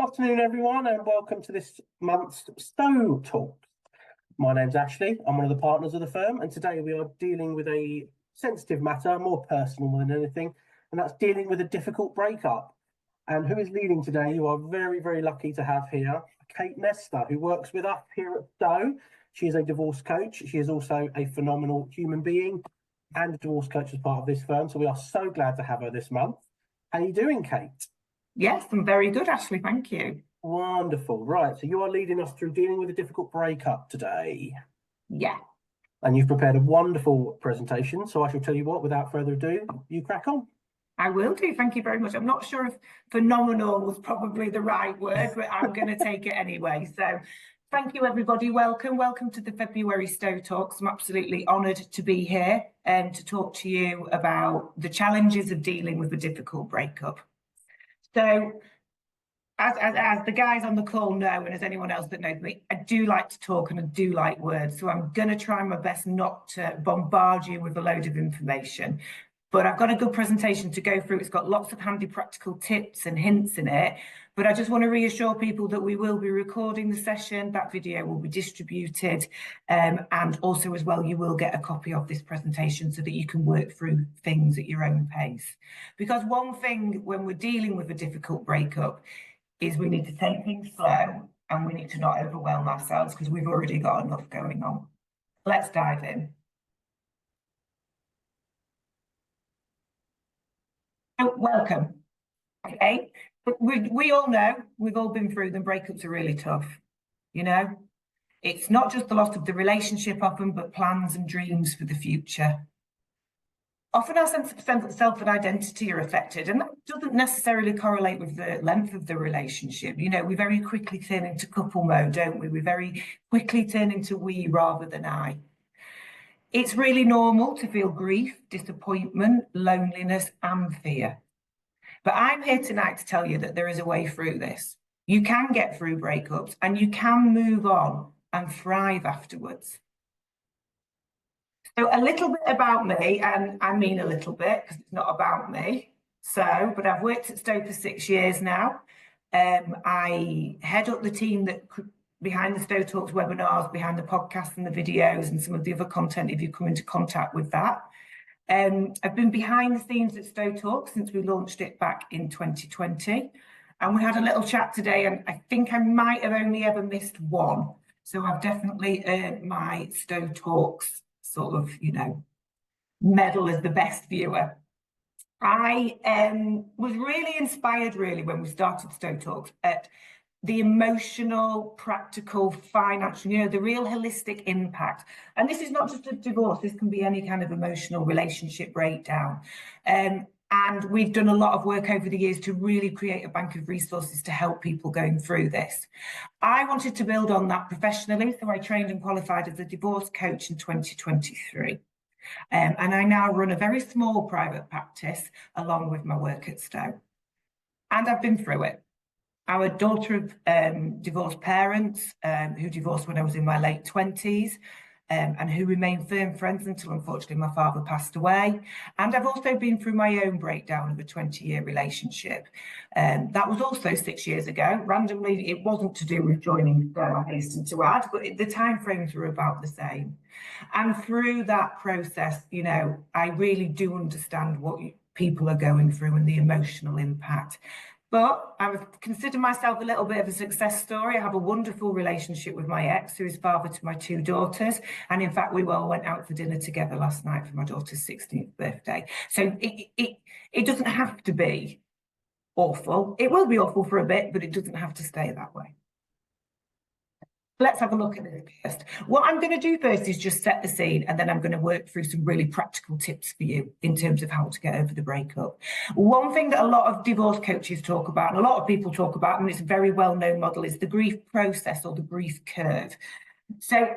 afternoon, everyone, and welcome to this month's Stowe Talk. My name's Ashley. I'm one of the partners of the firm, and today we are dealing with a sensitive matter, more personal than anything, and that's dealing with a difficult breakup. And who is leading today? You are very, very lucky to have here Kate Nestor, who works with us here at Stowe. She is a divorce coach. She is also a phenomenal human being and a divorce coach as part of this firm. So we are so glad to have her this month. How are you doing, Kate? Yes, I'm very good, Ashley. Thank you. Wonderful. Right. So you are leading us through dealing with a difficult breakup today. Yeah. And you've prepared a wonderful presentation. So I shall tell you what, without further ado, you crack on. I will do. Thank you very much. I'm not sure if phenomenal was probably the right word, but I'm going to take it anyway. So thank you, everybody. Welcome. Welcome to the February Stowe Talks. I'm absolutely honoured to be here and to talk to you about the challenges of dealing with a difficult breakup. So as the guys on the call know, and as anyone else that knows me, I do like to talk and I do like words. So I'm going to try my best not to bombard you with a load of information. But I've got a good presentation to go through. It's got lots of handy practical tips and hints in it. But I just want to reassure people that we will be recording the session. That video will be distributed. And also as well, you will get a copy of this presentation so that you can work through things at your own pace. Because one thing when we're dealing with a difficult breakup is we need to take things slow and we need to not overwhelm ourselves because we've already got enough going on. Let's dive in. So, welcome. Okay, we all know, we've all been through them. Breakups are really tough. You know, it's not just the loss of the relationship often, but plans and dreams for the future. Often our sense of self and identity are affected, and that doesn't necessarily correlate with the length of the relationship. You know, we very quickly turn into couple mode, don't we? We very quickly turn into we rather than I. It's really normal to feel grief, disappointment, loneliness, and fear. But I'm here tonight to tell you that there is a way through this. You can get through breakups and you can move on and thrive afterwards. So a little bit about me, and I mean a little bit because it's not about me. But I've worked at Stowe for 6 years now. I head up the team that behind the Stowe Talks webinars, behind the podcasts and the videos and some of the other content if you come into contact with that. I've been behind the scenes at Stowe Talks since we launched it back in 2020. And we had a little chat today, and I think I might have only ever missed one. So I've definitely earned my Stowe Talks sort of, you know, medal as the best viewer. I was really inspired, really, when we started Stowe Talks at the emotional, practical, financial, you know, the real holistic impact. And this is not just a divorce, this can be any kind of emotional relationship breakdown. And we've done a lot of work over the years to really create a bank of resources to help people going through this. I wanted to build on that professionally, so I trained and qualified as a divorce coach in 2023. And I now run a very small private practice along with my work at Stowe. And I've been through it. I'm a daughter of divorced parents who divorced when I was in my late 20s and who remained firm friends until unfortunately my father passed away. And I've also been through my own breakdown of a 20-year relationship. That was also 6 years ago. Randomly, it wasn't to do with joining Stowe, I hasten to add, but the timeframes were about the same. And through that process, you know, I really do understand what people are going through and the emotional impact. But I would consider myself a little bit of a success story. I have a wonderful relationship with my ex, who is father to my 2 daughters. And in fact, we all went out for dinner together last night for my daughter's 16th birthday. So it doesn't have to be awful. It will be awful for a bit, but it doesn't have to stay that way. Let's have a look at this first. What I'm going to do first is just set the scene, and then I'm going to work through some really practical tips for you in terms of how to get over the breakup. One thing that a lot of divorce coaches talk about, and a lot of people talk about, and it's a very well-known model, is the grief process or the grief curve. So,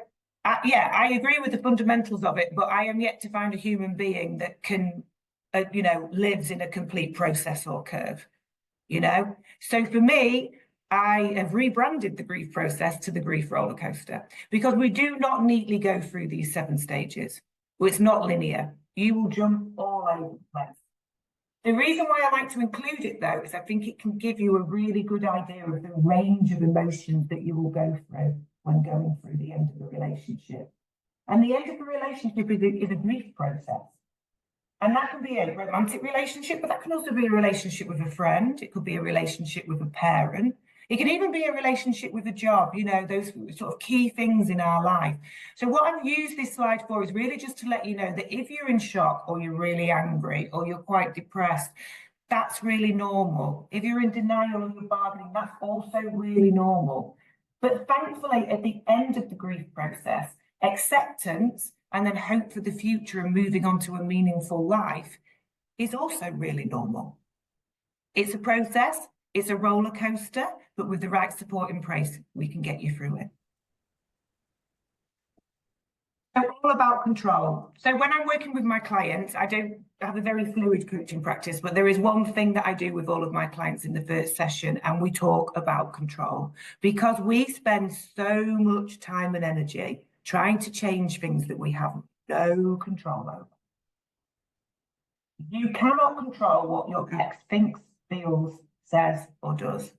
yeah, I agree with the fundamentals of it, but I am yet to find a human being that can, you know, lives in a complete process or curve, you know? So for me, I have rebranded the grief process to the grief roller coaster because we do not neatly go through these 7 stages. Well, it's not linear. You will jump all over the place. The reason why I like to include it, though, is I think it can give you a really good idea of the range of emotions that you will go through when going through the end of the relationship. And the end of the relationship is a grief process. And that can be a romantic relationship, but that can also be a relationship with a friend. It could be a relationship with a parent. It can even be a relationship with a job, you know, those sort of key things in our life. So what I've used this slide for is really just to let you know that if you're in shock or you're really angry or you're quite depressed, that's really normal. If you're in denial or you're bargaining, that's also really normal. But thankfully, at the end of the grief process, acceptance and then hope for the future and moving on to a meaningful life is also really normal. It's a process, it's a roller coaster, but with the right support in place, we can get you through it. So all about control. So when I'm working with my clients, I don't have a very fluid coaching practice, but there is one thing that I do with all of my clients in the first session, and we talk about control, because we spend so much time and energy trying to change things that we have no control over. You cannot control what your ex thinks, feels, says, or does.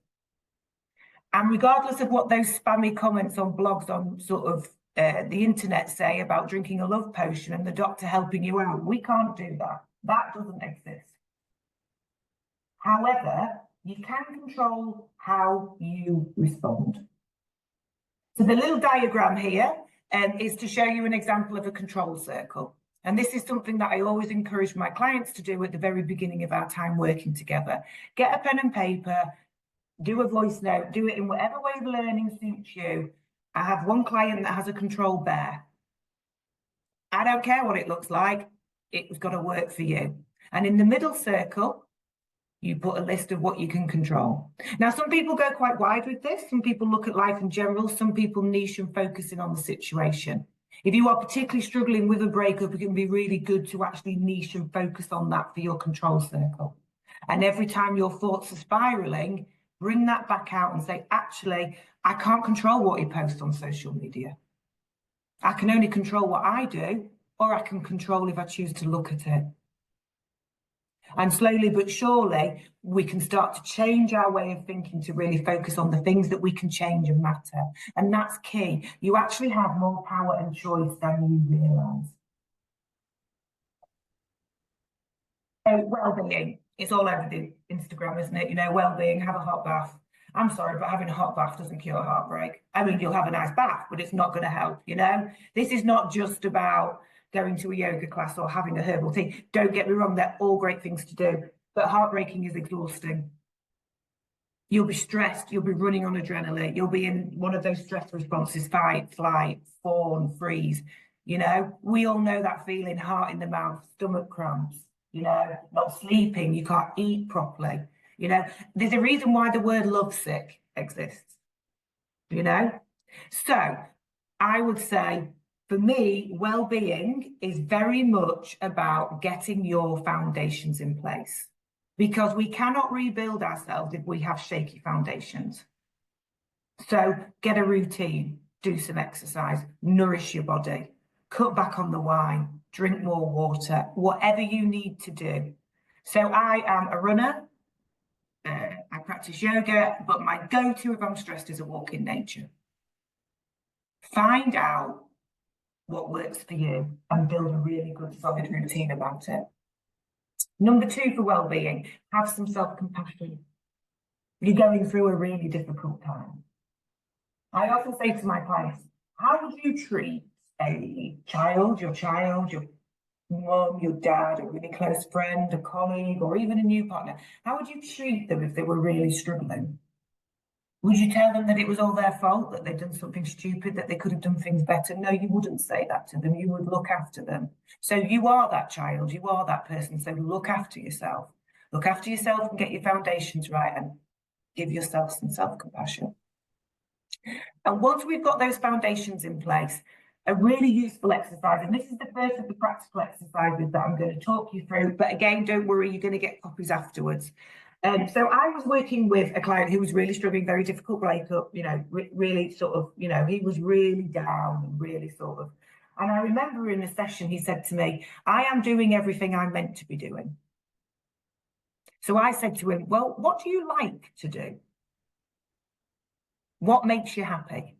And regardless of what those spammy comments on blogs on sort of the internet say about drinking a love potion and the doctor helping you out, we can't do that. That doesn't exist. However, you can control how you respond. So the little diagram here is to show you an example of a control circle. And this is something that I always encourage my clients to do at the very beginning of our time working together. Get a pen and paper, do a voice note, do it in whatever way of learning suits you. I have one client that has a control bear. I don't care what it looks like, it's got to work for you. And in the middle circle, you put a list of what you can control. Now, some people go quite wide with this. Some people look at life in general. Some people niche and focus in on the situation. If you are particularly struggling with a breakup, it can be really good to actually niche and focus on that for your control circle. And every time your thoughts are spiraling, bring that back out and say, actually, I can't control what he posts on social media. I can only control what I do, or I can control if I choose to look at it. And slowly but surely, we can start to change our way of thinking to really focus on the things that we can change and matter. And that's key. You actually have more power and choice than you realise. So well-being, it's all over the Instagram, isn't it? You know, well-being, have a hot bath. I'm sorry, but having a hot bath doesn't cure heartbreak. I mean, you'll have a nice bath, but it's not going to help, you know? This is not just about going to a yoga class or having a herbal tea. Don't get me wrong, they're all great things to do, but heartbreaking is exhausting. You'll be stressed, you'll be running on adrenaline, you'll be in one of those stress responses, fight, flight, fawn, freeze. You know, we all know that feeling, heart in the mouth, stomach cramps, you know, not sleeping, you can't eat properly. You know, there's a reason why the word lovesick exists, you know? So I would say, for me, well-being is very much about getting your foundations in place, because we cannot rebuild ourselves if we have shaky foundations. So get a routine, do some exercise, nourish your body, cut back on the wine, drink more water, whatever you need to do. So I am a runner, I practice yoga, but my go-to if I'm stressed is a walk in nature. Find out what works for you and build a really good solid routine about it. Number 2 for well-being, have some self-compassion. You're going through a really difficult time. I often say to my clients, how would you treat a child, your mum, your dad, a really close friend, a colleague, or even a new partner? How would you treat them if they were really struggling? Would you tell them that it was all their fault, that they'd done something stupid, that they could have done things better? No, you wouldn't say that to them. You would look after them. So you are that child, you are that person. So look after yourself. Look after yourself and get your foundations right and give yourself some self-compassion. And once we've got those foundations in place, a really useful exercise, and this is the first of the practical exercises that I'm going to talk you through, but again, don't worry, you're going to get copies afterwards. So I was working with a client who was really struggling, very difficult breakup, you know, really sort of, you know, he was really down and really sort of, and I remember in a session, he said to me, I am doing everything I'm meant to be doing. So I said to him, well, what do you like to do? What makes you happy?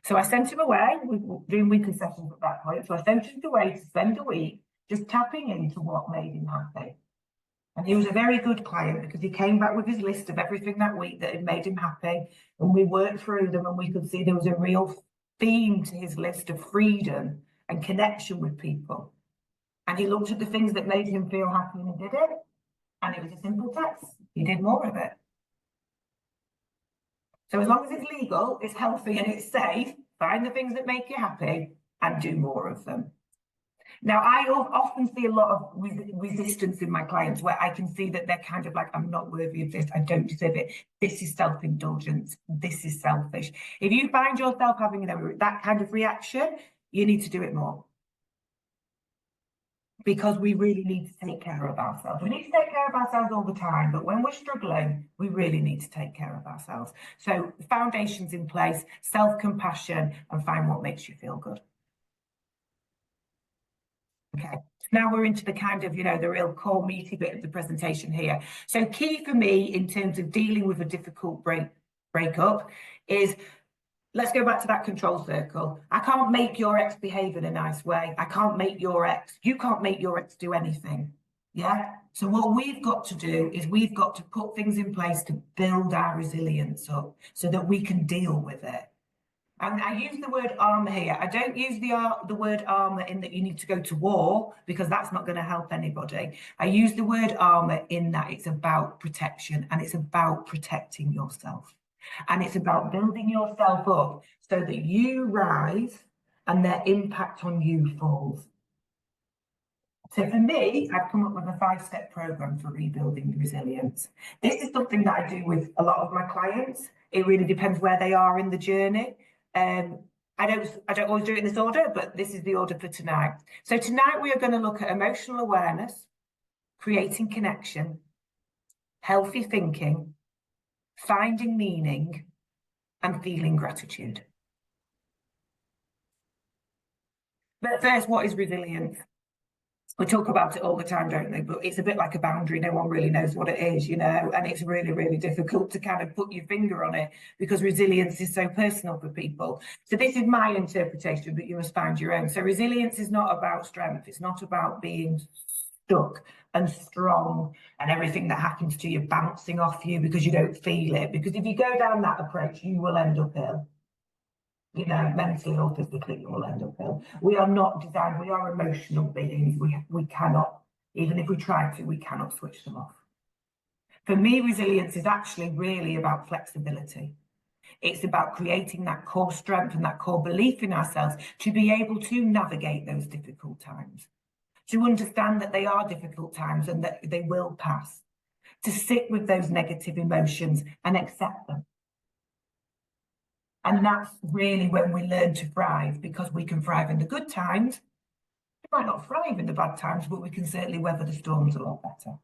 So I sent him away. We were doing weekly sessions at that point. So I sent him away to spend a week just tapping into what made him happy. And he was a very good client because he came back with his list of everything that week that had made him happy. And we worked through them and we could see there was a real theme to his list of freedom and connection with people. And he looked at the things that made him feel happy and he did it. And it was a simple test. He did more of it. So as long as it's legal, it's healthy and it's safe, find the things that make you happy and do more of them. Now, I often see a lot of resistance in my clients where I can see that they're kind of like, I'm not worthy of this, I don't deserve it. This is self-indulgence, this is selfish. If you find yourself having that kind of reaction, you need to do it more. Because we really need to take care of ourselves. We need to take care of ourselves all the time, but when we're struggling, we really need to take care of ourselves. So foundations in place, self-compassion, and find what makes you feel good. Okay, now we're into the kind of, the real core meaty bit of the presentation here. So key for me in terms of dealing with a difficult breakup is, let's go back to that control circle. I can't make your ex behave in a nice way. I can't make you can't make your ex do anything. Yeah. So what we've got to do is we've got to put things in place to build our resilience up so that we can deal with it. And I use the word armour here. I don't use the word armour in that you need to go to war, because that's not going to help anybody. I use the word armour in that it's about protection and it's about protecting yourself. And it's about building yourself up so that you rise and their impact on you falls. So for me, I've come up with a 5-step program for rebuilding resilience. This is something that I do with a lot of my clients. It really depends where they are in the journey. I don't always do it in this order, but this is the order for tonight. So tonight we are going to look at emotional awareness, creating connection, healthy thinking, finding meaning, and feeling gratitude. But first, what is resilience? We talk about it all the time, don't we? But it's a bit like a boundary. No one really knows what it is, and it's really, really difficult to kind of put your finger on it because resilience is so personal for people. So this is my interpretation, but you must find your own. So resilience is not about strength. It's not about being stuck and strong and everything that happens to you bouncing off you because you don't feel it. Because if you go down that approach, you will end up ill. Mentally or physically, you will end up ill. We are not designed, we are emotional beings. We cannot, even if we try to, we cannot switch them off. For me, resilience is actually really about flexibility. It's about creating that core strength and that core belief in ourselves to be able to navigate those difficult times, to understand that they are difficult times and that they will pass, to sit with those negative emotions and accept them. And that's really when we learn to thrive, because we can thrive in the good times. We might not thrive in the bad times, but we can certainly weather the storms a lot better.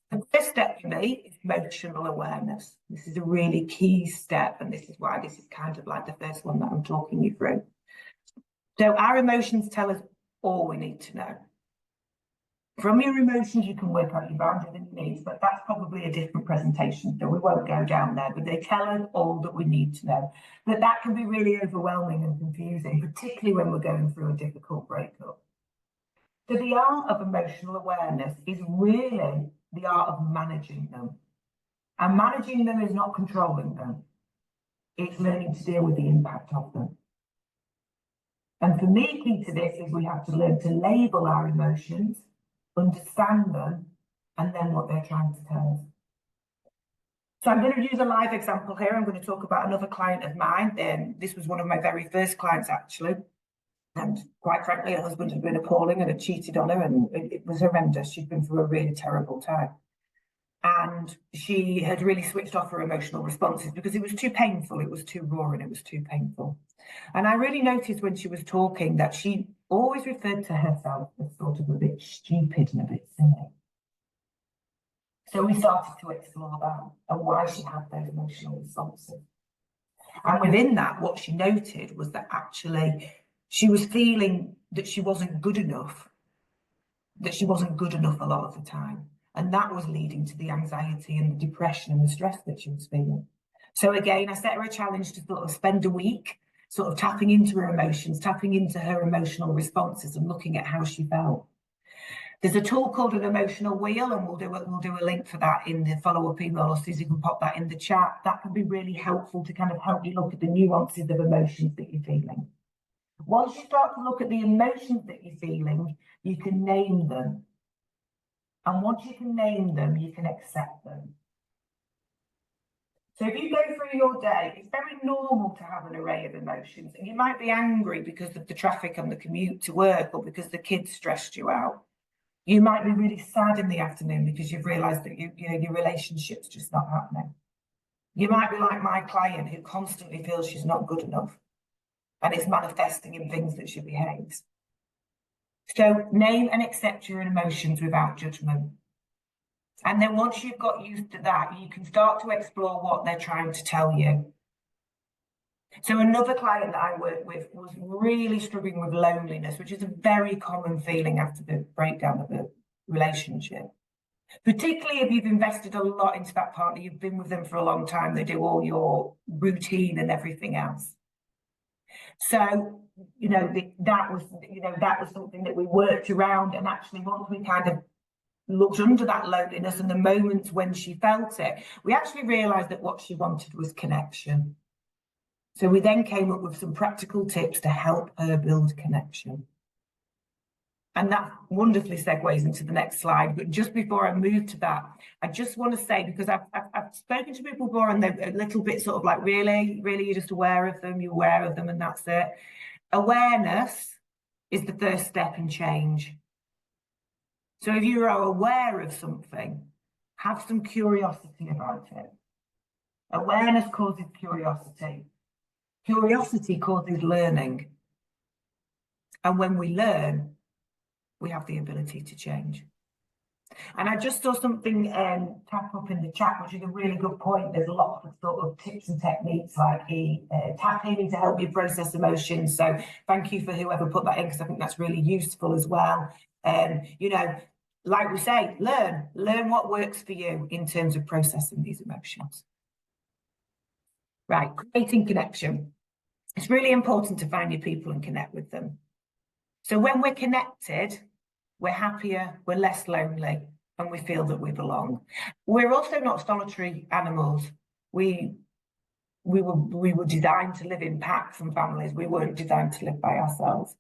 The first step for me is emotional awareness. This is a really key step, and this is why this is kind of like the first one that I'm talking you through. So our emotions tell us all we need to know. From your emotions, you can work out your boundaries and your needs, but that's probably a different presentation, so we won't go down there, but they tell us all that we need to know. But that can be really overwhelming and confusing, particularly when we're going through a difficult breakup. So the art of emotional awareness is really the art of managing them. And managing them is not controlling them. It's learning to deal with the impact of them. And for me, key to this is we have to learn to label our emotions, understand them, and then what they're trying to tell us. So I'm going to use a live example here. I'm going to talk about another client of mine. This was one of my very first clients, actually. And quite frankly, her husband had been appalling and had cheated on her, and it was horrendous. She'd been through a really terrible time. And she had really switched off her emotional responses because it was too painful, it was too raw, and it was too painful. And I really noticed when she was talking that she always referred to herself as sort of a bit stupid and a bit silly. So we started to explore that and why she had those emotional responses. And within that, what she noted was that actually she was feeling that she wasn't good enough that she wasn't good enough a lot of the time. And that was leading to the anxiety and the depression and the stress that she was feeling. So again, I set her a challenge to sort of spend a week sort of tapping into her emotions, tapping into her emotional responses and looking at how she felt. There's a tool called an emotional wheel, and we'll do a link for that in the follow-up email, or Susie can pop that in the chat. That can be really helpful to kind of help you look at the nuances of emotions that you're feeling. Once you start to look at the emotions that you're feeling, you can name them. And once you can name them, you can accept them. So if you go through your day, it's very normal to have an array of emotions. And you might be angry because of the traffic on the commute to work, or because the kids stressed you out. You might be really sad in the afternoon because you've realised that your relationship's just not happening. You might be like my client who constantly feels she's not good enough, and it's manifesting in things that she behaves. So name and accept your emotions without judgment. And then once you've got used to that, you can start to explore what they're trying to tell you. So another client that I worked with was really struggling with loneliness, which is a very common feeling after the breakdown of the relationship. Particularly if you've invested a lot into that partner, you've been with them for a long time, they do all your routine and everything else. So, that was something that we worked around, and actually once we kind of looked under that loneliness and the moments when she felt it, we actually realised that what she wanted was connection. So we then came up with some practical tips to help her build connection. And that wonderfully segues into the next slide. But just before I move to that, I just want to say, because I've spoken to people before and they're a little bit sort of like, really, you're just aware of them, you're aware of them and that's it. Awareness is the first step in change. So if you are aware of something, have some curiosity about it. Awareness causes curiosity. Curiosity causes learning. And when we learn, we have the ability to change. And I just saw something tap up in the chat, which is a really good point. There's a lot of sort of tips and techniques like tapping to help you process emotions. So thank you for whoever put that in, because I think that's really useful as well. Like we say, learn what works for you in terms of processing these emotions. Right, creating connection. It's really important to find your people and connect with them. So when we're connected, we're happier, we're less lonely, and we feel that we belong. We're also not solitary animals. We were designed to live in packs and families. We weren't designed to live by ourselves.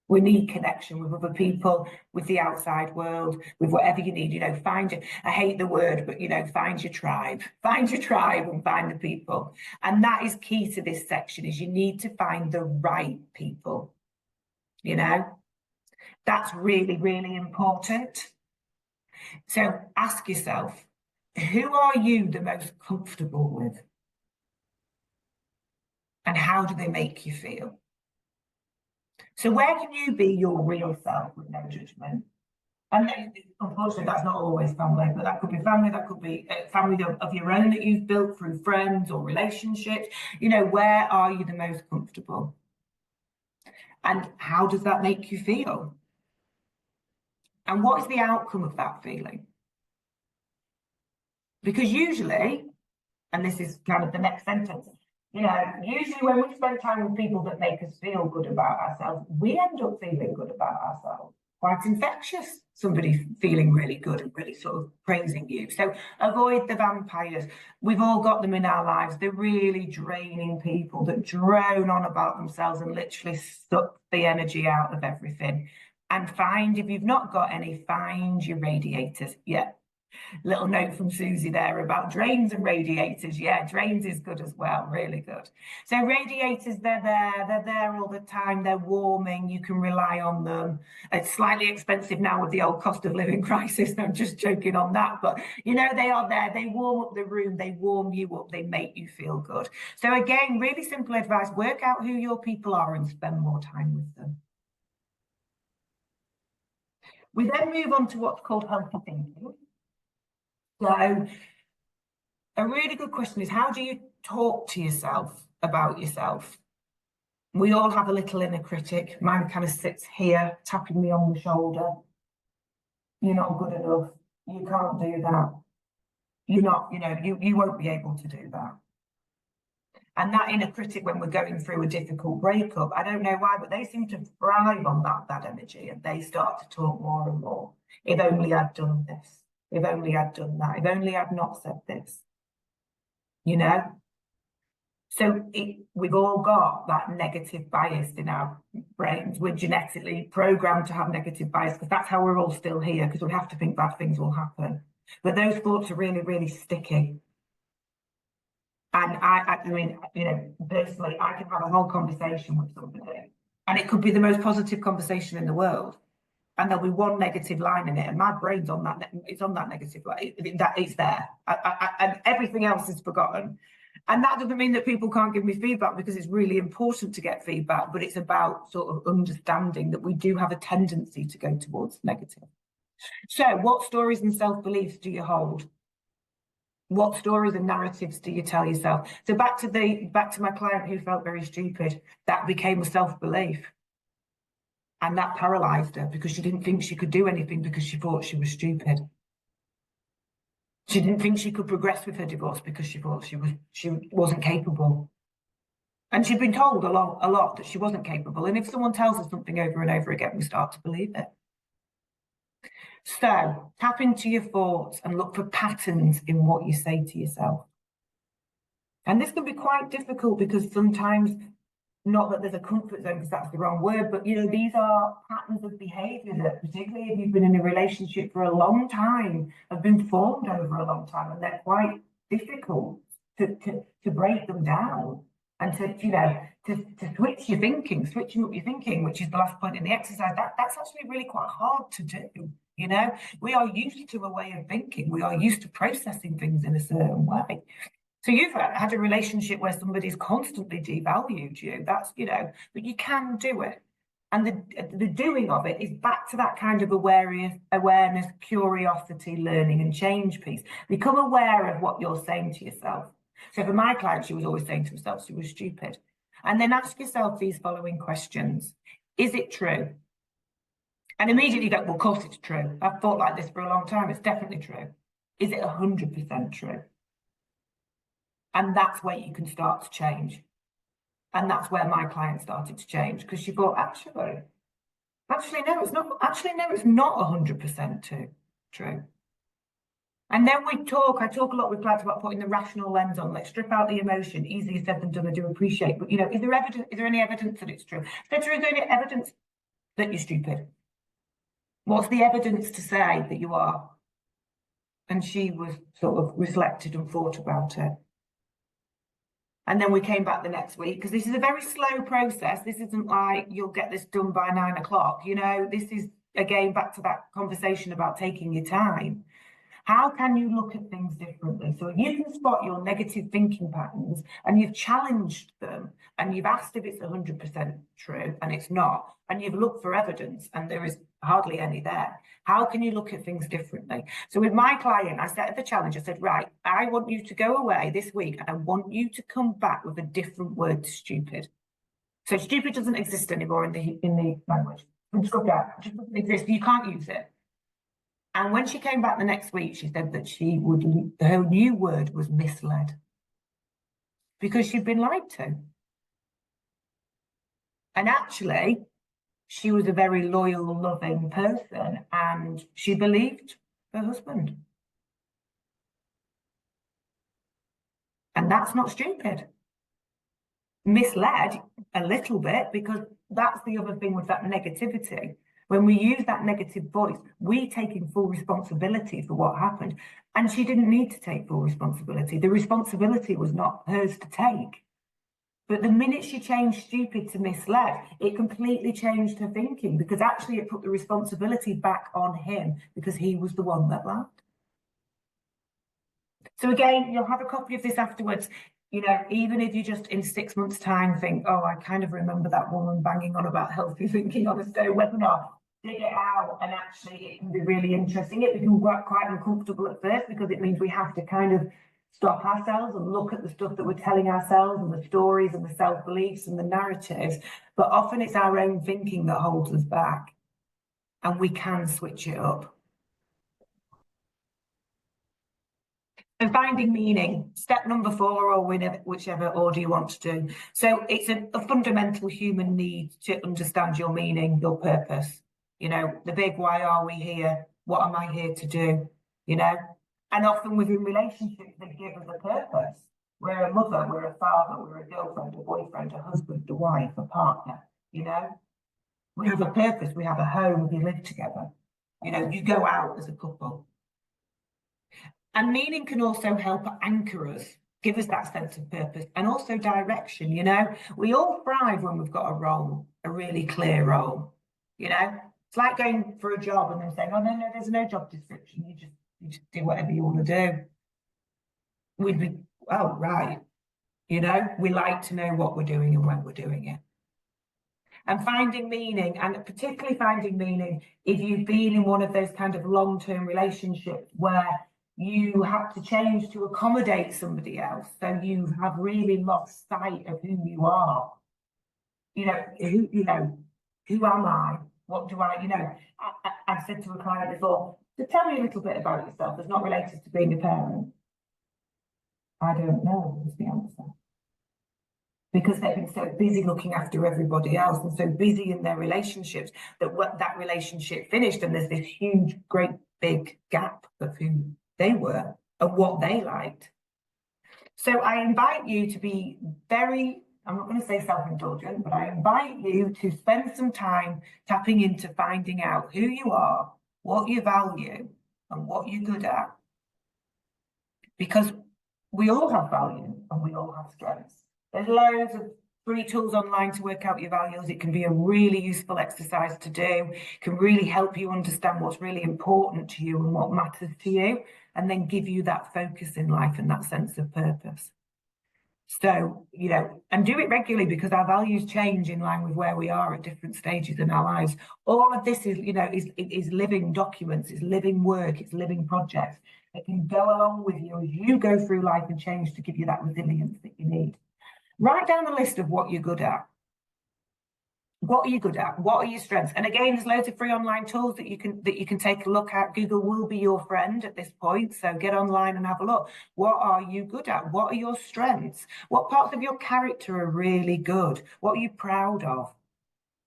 We need connection with other people, with the outside world, with whatever you need. I hate the word, but find your tribe. Find your tribe and find the people. And that is key to this section, is you need to find the right people. That's really, really important. So ask yourself, who are you the most comfortable with? And how do they make you feel? So where can you be your real self with no judgment? And unfortunately, that's not always family, but that could be family, that could be family of your own that you've built through friends or relationships. Where are you the most comfortable? And how does that make you feel? And what is the outcome of that feeling? Because usually, and this is kind of the next sentence, usually when we spend time with people that make us feel good about ourselves, we end up feeling good about ourselves. Quite infectious, somebody feeling really good and really sort of praising you. So avoid the vampires. We've all got them in our lives. They're really draining people that drone on about themselves and literally suck the energy out of everything. And if you've not got any, find your radiators. Yeah. Little note from Susie there about drains and radiators. Yeah, drains is good as well, really good. So radiators, they're there all the time, they're warming, you can rely on them. It's slightly expensive now with the old cost of living crisis. I'm just joking on that, but they are there, they warm up the room, they warm you up, they make you feel good. So again, really simple advice, work out who your people are and spend more time with them. We then move on to what's called healthy thinking. So a really good question is, how do you talk to yourself about yourself? We all have a little inner critic. Mine kind of sits here, tapping me on the shoulder. you're not good enough, you can't do that, you're not, you won't be able to do that. And that inner critic, when we're going through a difficult breakup, I don't know why, but they seem to thrive on that energy, and they start to talk more and more. If only I'd done this, if only I'd done that, if only I'd not said this, So we've all got that negative bias in our brains. We're genetically programmed to have negative bias because that's how we're all still here, because we have to think bad things will happen. But those thoughts are really, really sticky. And I mean, personally, I can have a whole conversation with somebody, and it could be the most positive conversation in the world, and there'll be one negative line in it, and my brain's on that. It's on that negative line. That it's there, and everything else is forgotten. And that doesn't mean that people can't give me feedback, because it's really important to get feedback. But it's about sort of understanding that we do have a tendency to go towards negative. So, what stories and self-beliefs do you hold? What stories and narratives do you tell yourself? So back to my client who felt very stupid, that became a self-belief. And that paralyzed her, because she didn't think she could do anything, because she thought she was stupid. She didn't think she could progress with her divorce because she thought she wasn't capable. And she'd been told a lot that she wasn't capable. And if someone tells us something over and over again, we start to believe it. So tap into your thoughts and look for patterns in what you say to yourself. And this can be quite difficult, because sometimes, not that there's a comfort zone, because that's the wrong word, but these are patterns of behaviour that, particularly if you've been in a relationship for a long time, have been formed over a long time, and they're quite difficult to break them down and to switch your thinking, switching up your thinking, which is the last point in the exercise. That's actually really quite hard to do. We are used to a way of thinking. We are used to processing things in a certain way. So you've had a relationship where somebody's constantly devalued you. That's, but you can do it. And the doing of it is back to that kind of awareness, curiosity, learning and change piece. Become aware of what you're saying to yourself. So for my client, she was always saying to herself she was stupid. And then ask yourself these following questions. Is it true? And immediately go, well, of course it's true. I've thought like this for a long time. It's definitely true. Is it 100% true? And that's where you can start to change. And that's where my client started to change, because she thought, actually, no, it's not. Actually, no, it's not 100% true. And then I talk a lot with clients about putting the rational lens on. Let's strip out the emotion. Easier said than done, I do appreciate. But, is there evidence? Is there any evidence that it's true? Is there any evidence that you're stupid? What's the evidence to say that you are? And she was sort of reflected and thought about it. And then we came back the next week, because this is a very slow process. This isn't like you'll get this done by 9 o'clock. This is, again, back to that conversation about taking your time. How can you look at things differently? So if you can spot your negative thinking patterns and you've challenged them and you've asked if it's 100% true and it's not, and you've looked for evidence and there is hardly any there, how can you look at things differently? So with my client, I set the challenge. I said, right, I want you to go away this week and I want you to come back with a different word to stupid. So stupid doesn't exist anymore in the language. Just go down. It just doesn't exist. You can't use it. And when she came back the next week, she said that her new word was misled, because she'd been lied to. And actually, she was a very loyal, loving person, and she believed her husband. And that's not stupid. Misled a little bit, because that's the other thing with that negativity. When we use that negative voice, we're taking full responsibility for what happened. And she didn't need to take full responsibility. The responsibility was not hers to take. But the minute she changed stupid to misled, it completely changed her thinking, because actually it put the responsibility back on him, because he was the one that lied. So again, you'll have a copy of this afterwards. Even if you just in 6 months' time think, oh, I kind of remember that woman banging on about healthy thinking on a Stowe webinar, dig it out, and actually it can be really interesting. It can work quite uncomfortable at first, because it means we have to kind of stop ourselves and look at the stuff that we're telling ourselves, and the stories and the self-beliefs and the narratives. But often it's our own thinking that holds us back, and we can switch it up. And finding meaning, step number 4, or whichever order you want to do. So it's a fundamental human need to understand your meaning, your purpose. You know, the big why are we here? What am I here to do? You know, and often within relationships, they give us a purpose. We're a mother, we're a father, we're a girlfriend, a boyfriend, a husband, a wife, a partner. You know, we have a purpose, we have a home, we live together. You know, you go out as a couple. And meaning can also help anchor us, give us that sense of purpose and also direction. You know, we all thrive when we've got a role, a really clear role. You know, it's like going for a job and then saying, oh, no, there's no job description. You just do whatever you want to do. We'd be, oh, right. You know, we like to know what we're doing and when we're doing it. And finding meaning, and particularly finding meaning if you've been in one of those kind of long-term relationships where you have to change to accommodate somebody else, so you have really lost sight of who you are. You know, who am I? What do I, you know, I've said to a client before, so tell me a little bit about yourself that's not related to being a parent. I don't know, is the answer. Because they've been so busy looking after everybody else and so busy in their relationships that that relationship finished and there's this huge, great big gap of who they were and what they liked. So I invite you to be very, I'm not going to say self-indulgent, but I invite you to spend some time tapping into finding out who you are, what you value, and what you're good at. Because we all have value and we all have strengths. There's loads of free tools online to work out your values. It can be a really useful exercise to do. It can really help you understand what's really important to you and what matters to you, and then give you that focus in life and that sense of purpose. So, you know, and do it regularly because our values change in line with where we are at different stages in our lives. All of this is, you know, is living documents, it's living work, it's living projects that can go along with you as you go through life and change to give you that resilience that you need. Write down a list of what you're good at. What are you good at? What are your strengths? And again, there's loads of free online tools that you can take a look at. Google will be your friend at this point. So get online and have a look. What are you good at? What are your strengths? What parts of your character are really good? What are you proud of?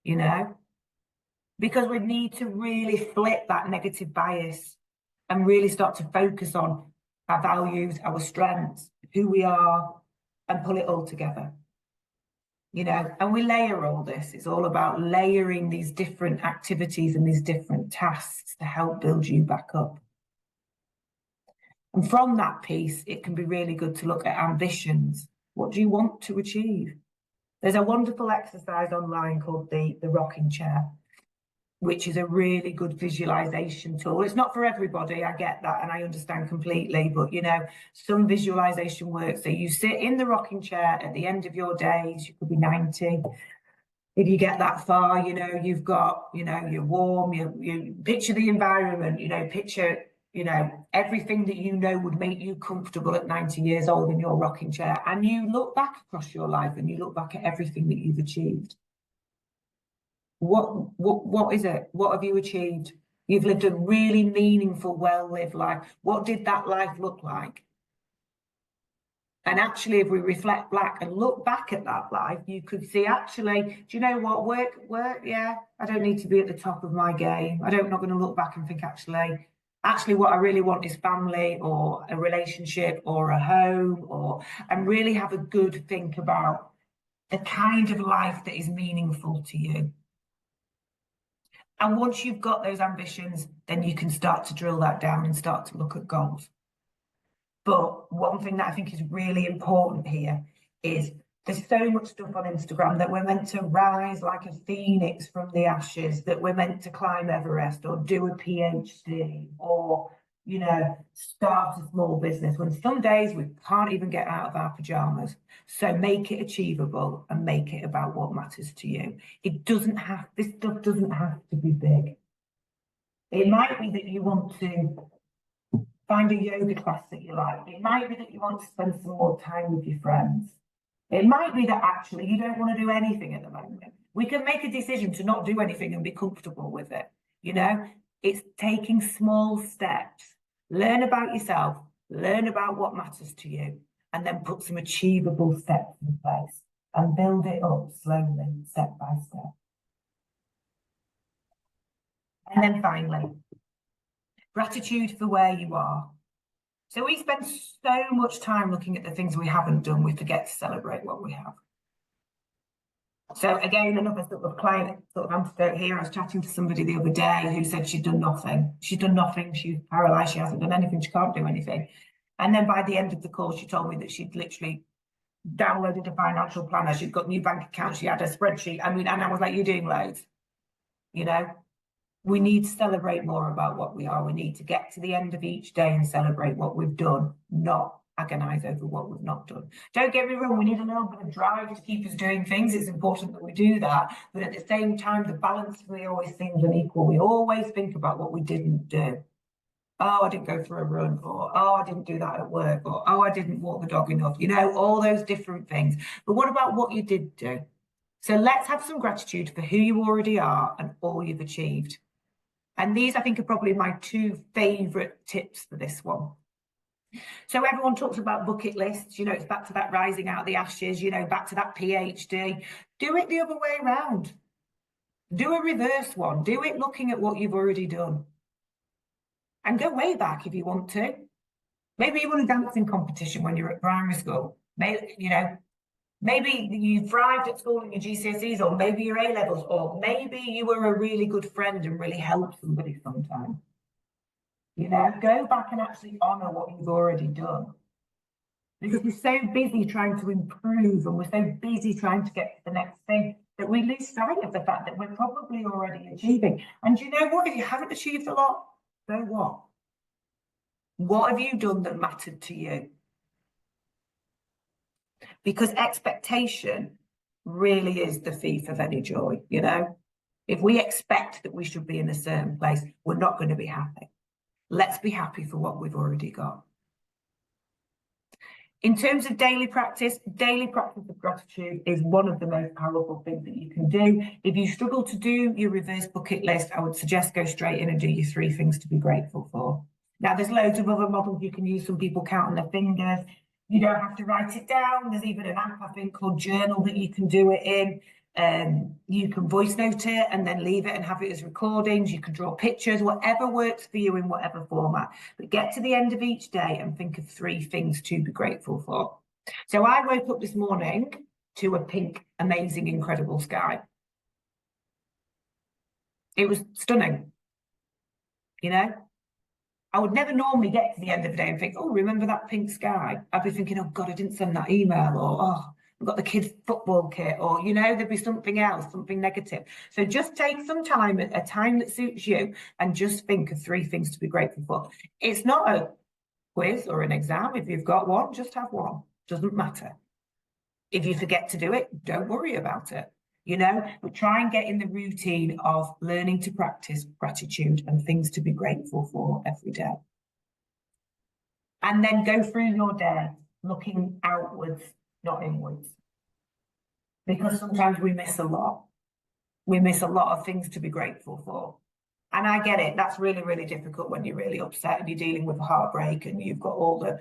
You know? Because we need to really flip that negative bias and really start to focus on our values, our strengths, who we are, and pull it all together. You know, and we layer all this. It's all about layering these different activities and these different tasks to help build you back up. And from that piece, it can be really good to look at ambitions. What do you want to achieve? There's a wonderful exercise online called the rocking chair, which is a really good visualization tool. It's not for everybody, I get that, and I understand completely, but you know, some visualization works. So you sit in the rocking chair at the end of your days, you could be 90. If you get that far, you know, you've got, you know, you're warm, you picture the environment, you know, picture, you know, everything that you know would make you comfortable at 90 years old in your rocking chair. And you look back across your life and you look back at everything that you've achieved. What is it? What have you achieved? You've lived a really meaningful, well-lived life. What did that life look like? And actually, if we reflect back and look back at that life, you could see actually, do you know what? Work, yeah, I don't need to be at the top of my game. I'm not going to look back and think actually what I really want is family or a relationship or a home, and really have a good think about the kind of life that is meaningful to you. And once you've got those ambitions, then you can start to drill that down and start to look at goals. But one thing that I think is really important here is there's so much stuff on Instagram that we're meant to rise like a phoenix from the ashes, that we're meant to climb Everest or do a PhD or, you know, start a small business, when some days we can't even get out of our pajamas. So make it achievable and make it about what matters to you. This stuff doesn't have to be big. It might be that you want to find a yoga class that you like. It might be that you want to spend some more time with your friends. It might be that actually you don't want to do anything at the moment. We can make a decision to not do anything and be comfortable with it. You know, it's taking small steps. Learn about yourself, learn about what matters to you, and then put some achievable steps in place and build it up slowly, step by step. And then finally, gratitude for where you are. So we spend so much time looking at the things we haven't done, we forget to celebrate what we have. So again, another sort of client sort of antidote here. I was chatting to somebody the other day who said she'd done nothing. She's done nothing. She's paralysed. She hasn't done anything. She can't do anything. And then by the end of the call, she told me that she'd literally downloaded a financial planner. She'd got new bank accounts. She had a spreadsheet. I mean, and I was like, you're doing loads. You know, we need to celebrate more about what we are. We need to get to the end of each day and celebrate what we've done, not agonise over what we've not done. Don't get me wrong, we need a little bit of drive to keep us doing things. It's important that we do that. But at the same time, the balance for me always seems unequal. We always think about what we didn't do. Oh, I didn't go for a run, or oh, I didn't do that at work, or oh, I didn't walk the dog enough. You know, all those different things. But what about what you did do? So let's have some gratitude for who you already are and all you've achieved. And these, I think, are probably my two favourite tips for this one. So everyone talks about bucket lists, you know, it's back to that rising out of the ashes, you know, back to that PhD. Do it the other way around. Do a reverse one. Do it looking at what you've already done. And go way back if you want to. Maybe you won a dancing competition when you were at primary school. Maybe, you know, maybe you thrived at school in your GCSEs, or maybe your A-levels, or maybe you were a really good friend and really helped somebody sometime. You know, go back and actually honour what you've already done. Because we're so busy trying to improve and we're so busy trying to get to the next thing that we lose sight of the fact that we're probably already achieving. And you know what? If you haven't achieved a lot, so what? What have you done that mattered to you? Because expectation really is the thief of any joy, you know? If we expect that we should be in a certain place, we're not going to be happy. Let's be happy for what we've already got. In terms of daily practice of gratitude is one of the most powerful things that you can do. If you struggle to do your reverse bucket list, I would suggest go straight in and do your 3 things to be grateful for. Now, there's loads of other models you can use. Some people count on their fingers. You don't have to write it down. There's even an app, I think, called Journal that you can do it in. You can voice note it and then leave it and have it as recordings. You can draw pictures, whatever works for you in whatever format. But get to the end of each day and think of 3 things to be grateful for. So I woke up this morning to a pink, amazing, incredible sky. It was stunning, you know? I would never normally get to the end of the day and think, oh, remember that pink sky? I'd be thinking, oh God, I didn't send that email, or oh, I've got the kids' football kit, or, you know, there'd be something else, something negative. So just take some time, a time that suits you, and just think of 3 things to be grateful for. It's not a quiz or an exam. If you've got one, just have one. Doesn't matter. If you forget to do it, don't worry about it. You know, but try and get in the routine of learning to practice gratitude and things to be grateful for every day. And then go through your day looking outwards, not inwards. Because sometimes we miss a lot. We miss a lot of things to be grateful for. And I get it. That's really, really difficult when you're really upset and you're dealing with heartbreak and you've got all the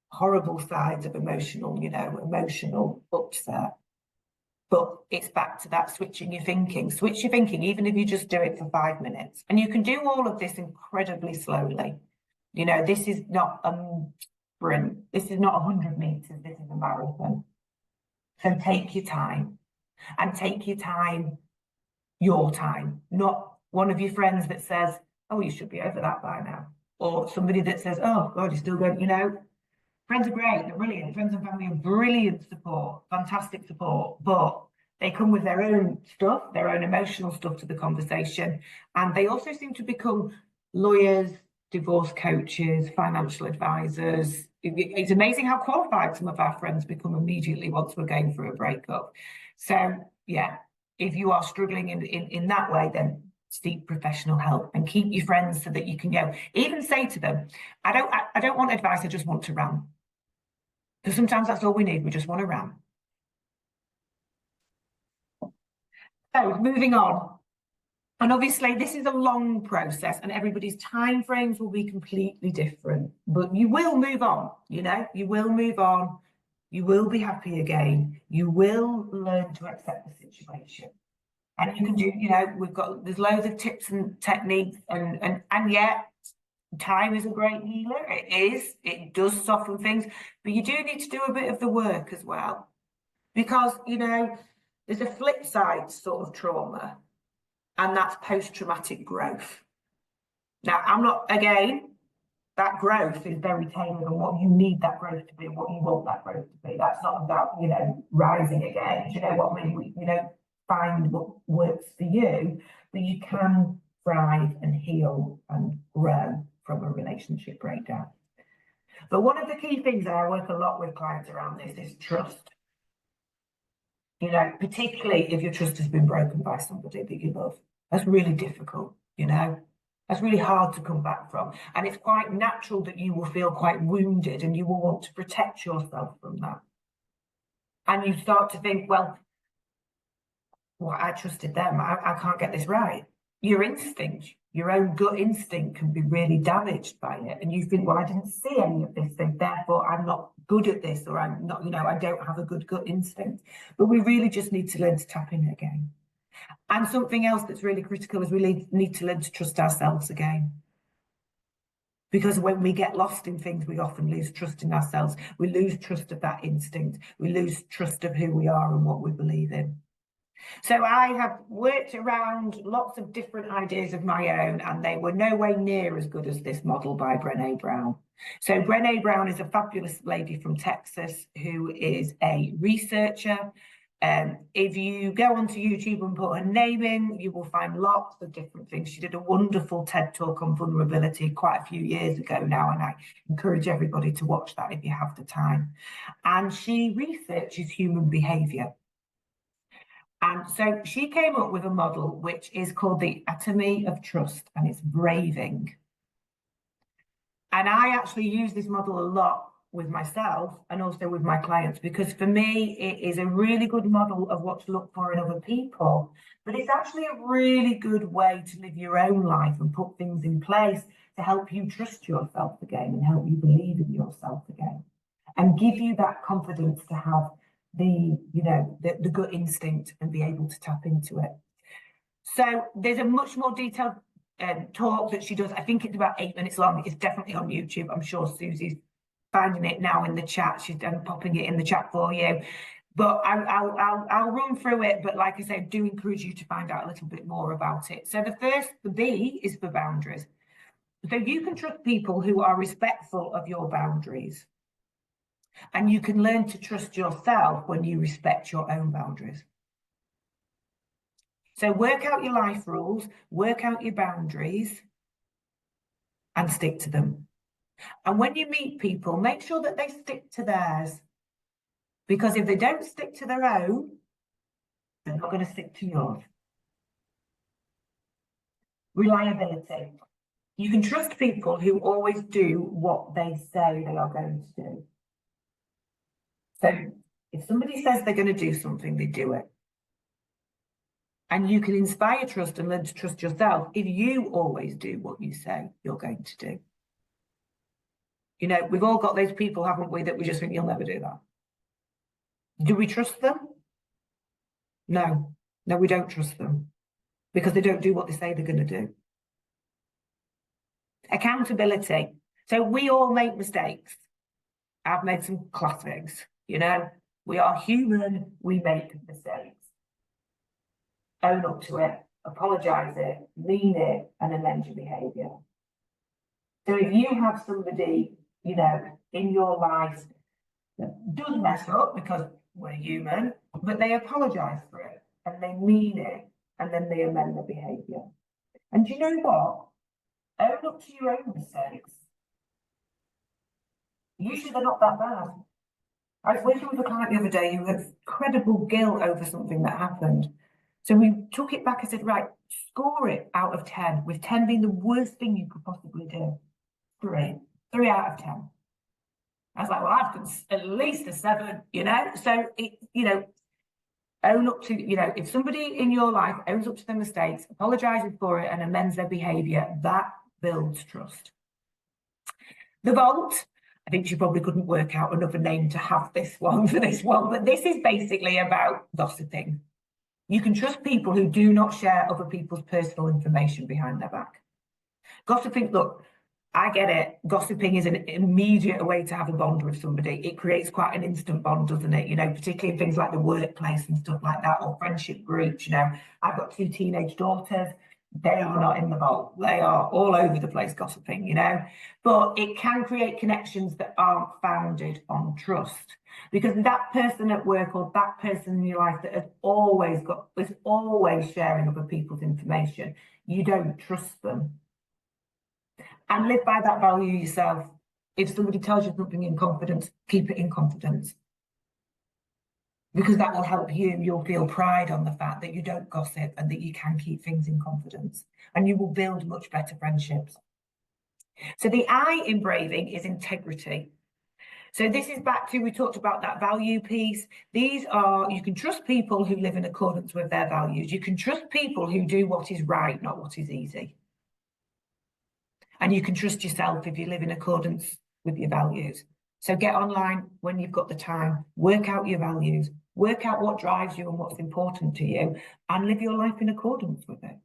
horrible sides of emotional upset. But it's back to that switching your thinking. Switch your thinking, even if you just do it for 5 minutes. And you can do all of this incredibly slowly. You know, this is not a sprint. This is not 100 meters. This is a marathon. So take your time. And take your time, your time. Not one of your friends that says, oh, you should be over that by now. Or somebody that says, oh, God, you're still going, you know. Friends are great, they're brilliant. Friends and family are brilliant support, fantastic support, but they come with their own stuff, their own emotional stuff to the conversation. And they also seem to become lawyers, divorce coaches, financial advisors. It's amazing how qualified some of our friends become immediately once we're going through a breakup. So, yeah, if you are struggling in that way, then seek professional help and keep your friends so that you can go. Even say to them, I don't want advice, I just want to rant. Because sometimes that's all we need, we just want to rant. So moving on. And obviously this is a long process and everybody's time frames will be completely different, but you will move on, you will move on, you will be happy again, you will learn to accept the situation. And you can do, there's loads of tips and techniques and yet time is a great healer. It does soften things, but you do need to do a bit of the work as well. Because, there's a flip side sort of trauma, and that's post-traumatic growth. Now, that growth is very tailored on what you need that growth to be, what you want that growth to be. That's not about, rising again. Do you know what I mean? Find what works for you, but you can thrive and heal and grow from a relationship breakdown. But one of the key things that I work a lot with clients around this is trust. Particularly if your trust has been broken by somebody that you love. That's really difficult, That's really hard to come back from. And it's quite natural that you will feel quite wounded and you will want to protect yourself from that. And you start to think, well, I trusted them. I can't get this right. Your instinct, your own gut instinct can be really damaged by it. And you think, well, I didn't see any of this thing, therefore I'm not good at this, or I'm not, I don't have a good gut instinct. But we really just need to learn to tap in again. And something else that's really critical is we need to learn to trust ourselves again. Because when we get lost in things, we often lose trust in ourselves. We lose trust of that instinct. We lose trust of who we are and what we believe in. So I have worked around lots of different ideas of my own, and they were nowhere near as good as this model by Brené Brown. So Brené Brown is a fabulous lady from Texas who is a researcher. If you go onto YouTube and put her name in, you will find lots of different things. She did a wonderful TED talk on vulnerability quite a few years ago now, and I encourage everybody to watch that if you have the time. And she researches human behavior. And so she came up with a model which is called the Atomy of Trust, and it's braving. And I actually use this model a lot with myself and also with my clients, because for me, it is a really good model of what to look for in other people. But it's actually a really good way to live your own life and put things in place to help you trust yourself again and help you believe in yourself again and give you that confidence to have the gut instinct and be able to tap into it. So there's a much more detailed talk that she does. I think it's about 8 minutes long. It's definitely on YouTube. I'm sure Susie's finding it now in the chat. She's popping it in the chat for you. But I'll run through it. But like I said, do encourage you to find out a little bit more about it. So the B is for boundaries. So you can trust people who are respectful of your boundaries. And you can learn to trust yourself when you respect your own boundaries. So work out your life rules, work out your boundaries, and stick to them. And when you meet people, make sure that they stick to theirs. Because if they don't stick to their own, they're not going to stick to yours. Reliability. You can trust people who always do what they say they are going to do. So if somebody says they're going to do something, they do it. And you can inspire trust and learn to trust yourself if you always do what you say you're going to do. We've all got those people, haven't we, that we just think you'll never do that. Do we trust them? No, we don't trust them because they don't do what they say they're going to do. Accountability. So we all make mistakes. I've made some classics. We are human, we make mistakes. Own up to it, apologise it, mean it, and amend your behaviour. So if you have somebody, in your life that does mess up, because we're human, but they apologise for it, and they mean it, and then they amend their behaviour. And do you know what? Own up to your own mistakes. Usually they're not that bad. I was working with a client the other day who had incredible guilt over something that happened. So we took it back and said, right, score it out of 10, with 10 being the worst thing you could possibly do. 3 out of 10. I was like, well, I've done at least a 7, So, Own up to, if somebody in your life owns up to their mistakes, apologizes for it, and amends their behavior, that builds trust. The vault, I think she probably couldn't work out another name to have this one for this one, but this is basically about gossiping. You can trust people who do not share other people's personal information behind their back. Gossiping, look, I get it. Gossiping is an immediate way to have a bond with somebody. It creates quite an instant bond, doesn't it? Particularly in things like the workplace and stuff like that, or friendship groups. I've got 2 teenage daughters. They are not in the vault. They are all over the place gossiping, But it can create connections that aren't founded on trust. Because that person at work or that person in your life that is always sharing other people's information, you don't trust them. And live by that value yourself. If somebody tells you something in confidence, keep it in confidence. Because that will help you. You'll feel pride on the fact that you don't gossip and that you can keep things in confidence. And you will build much better friendships. So the I in braving is integrity. So this is back to, we talked about that value piece. These are, you can trust people who live in accordance with their values. You can trust people who do what is right, not what is easy. And you can trust yourself if you live in accordance with your values. So get online when you've got the time, work out your values, work out what drives you and what's important to you, and live your life in accordance with it.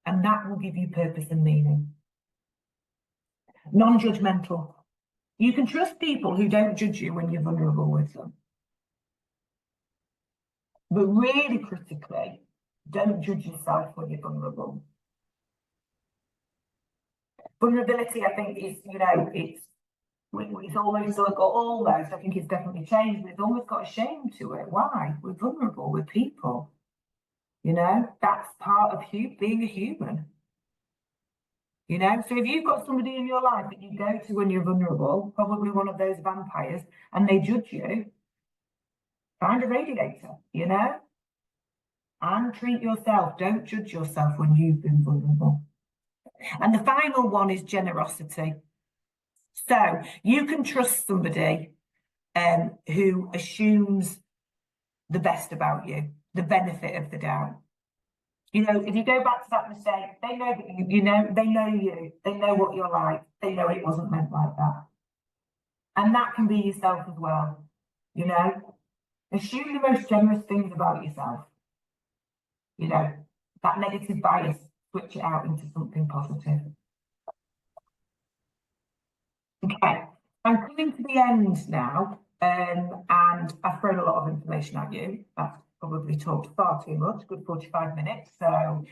And that will give you purpose and meaning. Non-judgmental. You can trust people who don't judge you when you're vulnerable with them. But really critically, don't judge yourself when you're vulnerable. Vulnerability, I think, is, it's almost I think it's definitely changed, but it's almost got a shame to it. Why? We're vulnerable, we're people. That's part of being a human. So if you've got somebody in your life that you go to when you're vulnerable, probably one of those vampires, and they judge you, find a radiator, and treat yourself. Don't judge yourself when you've been vulnerable. And the final one is generosity. So you can trust somebody who assumes the best about you, the benefit of the doubt. If you go back to that mistake, they know that they know you, they know what you're like, they know it wasn't meant like that. And that can be yourself as well. Assume the most generous things about yourself. That negative bias, switch it out into something positive. Okay, I'm coming to the end now, and I've thrown a lot of information at you. I've probably talked far too much, good 45 minutes. So,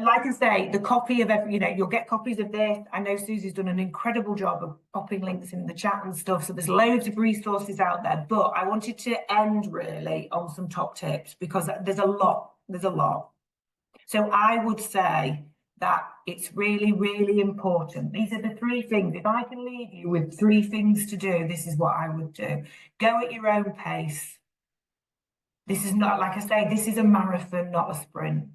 like I say, the copy of you'll get copies of this. I know Susie's done an incredible job of popping links in the chat and stuff. So there's loads of resources out there. But I wanted to end really on some top tips because there's a lot. So I would say that it's really, really important. These are the 3 things. If I can leave you with 3 things to do, this is what I would do. Go at your own pace. This is not, like I say, this is a marathon, not a sprint.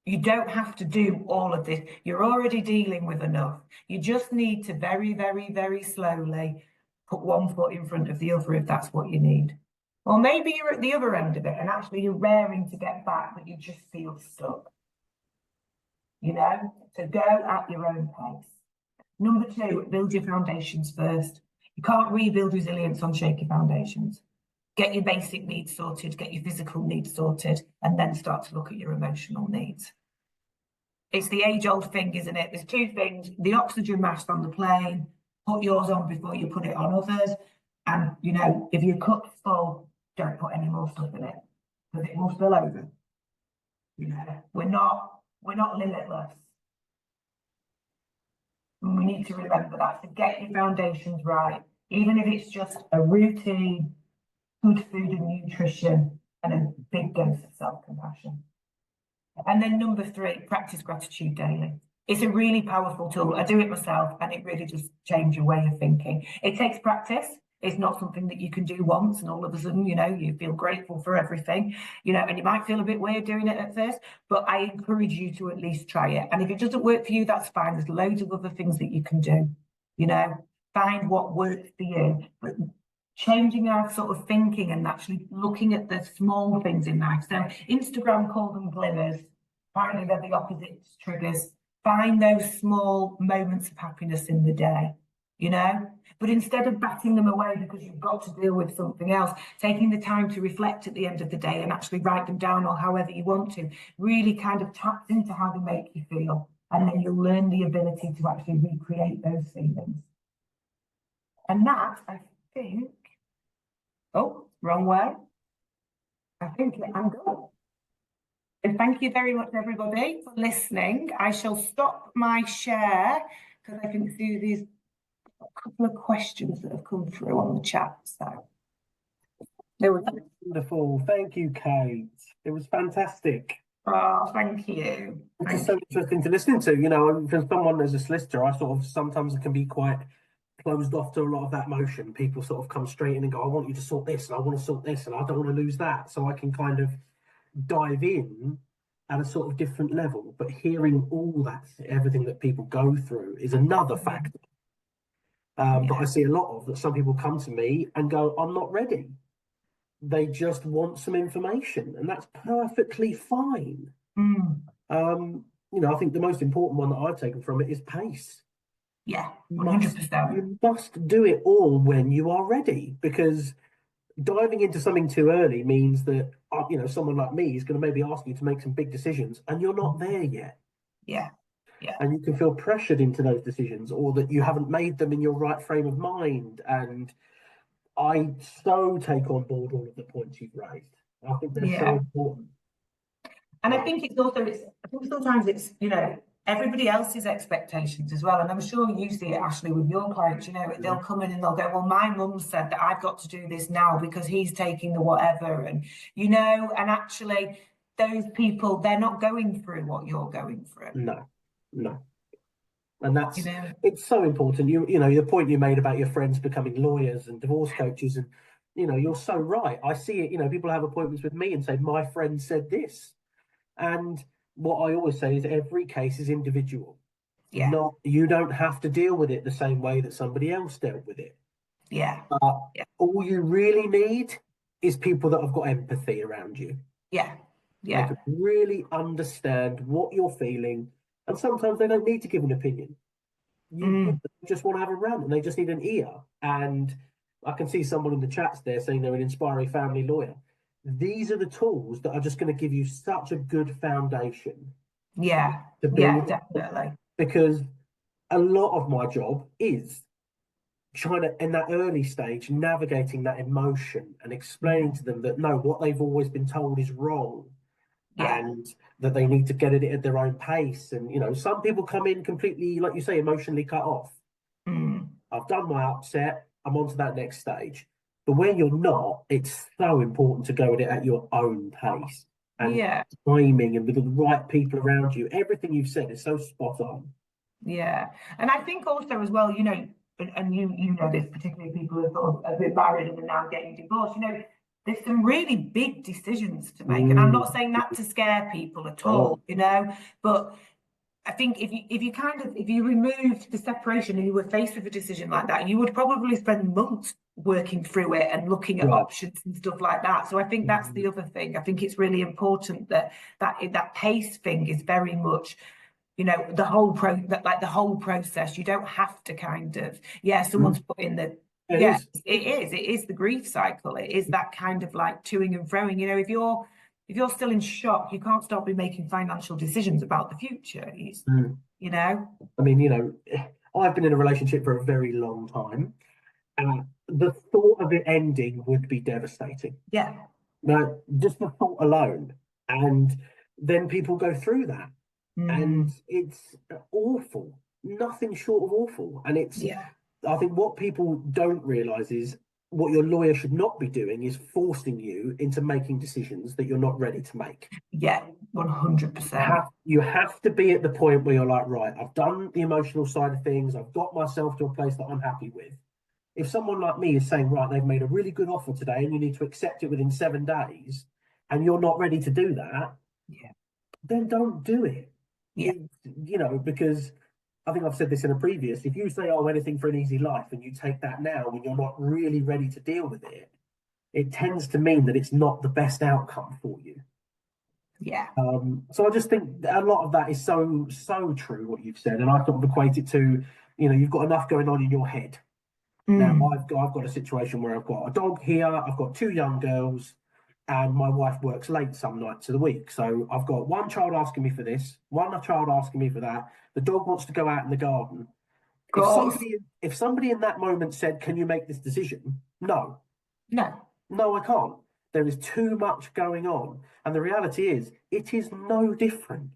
You don't have to do all of this. You're already dealing with enough. You just need to very, very, very slowly put one foot in front of the other if that's what you need. Or maybe you're at the other end of it and actually you're raring to get back, but you just feel stuck. So go at your own pace. Number 2, build your foundations first. You can't rebuild resilience on shaky foundations. Get your basic needs sorted, get your physical needs sorted, and then start to look at your emotional needs. It's the age-old thing, isn't it? There's 2 things. The oxygen mask on the plane, put yours on before you put it on others. And, if your cup's full, don't put any more stuff in it, because it will spill over. We're not limitless. And we need to remember that. So get your foundations right, even if it's just a routine, good food and nutrition, and a big dose of self-compassion. And then number 3, practice gratitude daily. It's a really powerful tool. I do it myself, and it really does change your way of thinking. It takes practice. It's not something that you can do once and all of a sudden, you feel grateful for everything, and you might feel a bit weird doing it at first, but I encourage you to at least try it. And if it doesn't work for you, that's fine. There's loads of other things that you can do, find what works for you, but changing our sort of thinking and actually looking at the small things in life. So Instagram calls them glimmers. Apparently they're the opposite triggers. Find those small moments of happiness in the day, you know? But instead of batting them away because you've got to deal with something else, taking the time to reflect at the end of the day and actually write them down or however you want to, really kind of taps into how they make you feel. And then you'll learn the ability to actually recreate those feelings. And that, I think, oh, wrong way. I think I'm good. And thank you very much, everybody, for listening. I shall stop my share because I can see these a couple of questions that have come through on the chat. So there we go. Wonderful. Thank you, Kate. It was fantastic. Oh, thank you. It's just so interesting to listen to. You know, from someone as a solicitor, I sort of sometimes can be quite closed off to a lot of that motion. People sort of come straight in and go, I want you to sort this, and I want to sort this, and I don't want to lose that. So I can kind of dive in at a sort of different level. But hearing all that, everything that people go through is another factor that I see a lot of, that some people come to me and go, I'm not ready. They just want some information, and that's perfectly fine. You know, I think the most important one that I've taken from it is pace. Yeah, 100%. You must do it all when you are ready, because diving into something too early means that, you know, someone like me is going to maybe ask you to make some big decisions and you're not there yet. Yeah. Yeah. And you can feel pressured into those decisions, or that you haven't made them in your right frame of mind. And I so take on board all of the points you've raised. I think they're so important. And I think it's also, I think sometimes it's, you know, everybody else's expectations as well. And I'm sure you see it, Ashley, with your clients, you know, they'll come in and they'll go, well, my mum said that I've got to do this now because he's taking the whatever. And, you know, and actually those people, they're not going through what you're going through. No. And that's, you know, it's so important. You know, the point you made about your friends becoming lawyers and divorce coaches, and, you know, you're so right. I see it, you know, people have appointments with me and say, my friend said this. And what I always say is every case is individual. Yeah. You don't have to deal with it the same way that somebody else dealt with it. Yeah. All you really need is people that have got empathy around you. Yeah. They can really understand what you're feeling. And sometimes they don't need to give an opinion. You just want to have a rant, and they just need an ear. And I can see someone in the chats there saying they're an inspiring family lawyer. These are the tools that are just going to give you such a good foundation. Yeah, definitely. Because a lot of my job is trying to, in that early stage, navigating that emotion and explaining to them that no, what they've always been told is wrong. And that they need to get it at their own pace. And, you know, some people come in completely, like you say, emotionally cut off. I've done my upset, I'm on to that next stage. But when you're not, it's so important to go at it at your own pace. And timing, and with the right people around you. Everything you've said is so spot on. Yeah. And I think also as well, you know, and you know this, particularly people who are sort of a bit married and are now getting divorced, you know, there's some really big decisions to make. And I'm not saying that to scare people at all, you know, but I think if you removed the separation and you were faced with a decision like that, you would probably spend months working through it and looking at options and stuff like that. So I think that's the other thing. I think it's really important that pace thing is very much, you know, the whole process. You don't have to kind of, someone's put in the it is the grief cycle. It is that kind of like toing and froing. You know, if you're still in shock, you can't start making financial decisions about the future. You know, I mean, you know, I've been in a relationship for a very long time, and the thought of it ending would be devastating. Yeah. Now, just the thought alone, and then people go through that, and it's awful. Nothing short of awful, and it's. I think what people don't realise is what your lawyer should not be doing is forcing you into making decisions that you're not ready to make. Yeah, 100%. You have to be at the point where you're like, right, I've done the emotional side of things. I've got myself to a place that I'm happy with. If someone like me is saying, right, they've made a really good offer today and you need to accept it within 7 days, and you're not ready to do that, then don't do it. Yeah. You know, because I think I've said this in a previous, if you say, oh, anything for an easy life, and you take that now when you're not really ready to deal with it, it tends to mean that it's not the best outcome for you. Yeah. So I just think a lot of that is so true what you've said, and I sort of equate it to, you've got enough going on in your head. Now Mm. I've got a situation where I've got a dog here, I've got two young girls, and my wife works late some nights of the week. So I've got one child asking me for this, one child asking me for that. The dog wants to go out in the garden. Of course. If somebody in that moment said, "Can you make this decision?" No, No. no, I can't. There is too much going on, and the reality is, it is no different.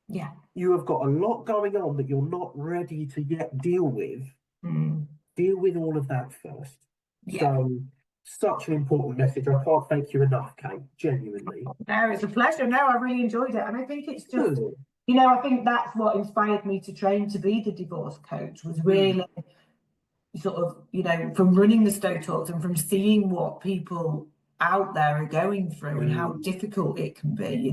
Yeah. You have got a lot going on that you're not ready to yet deal with. Mm. Deal with all of that first. Yeah. So, such an important message. I can't thank you enough, Kate. Genuinely. No, it's a pleasure. No, I really enjoyed it. And I think it's just, Good. I think that's what inspired me to train to be the divorce coach, was really sort of, from running the Stowe Talks and from seeing what people out there are going through and how difficult it can be,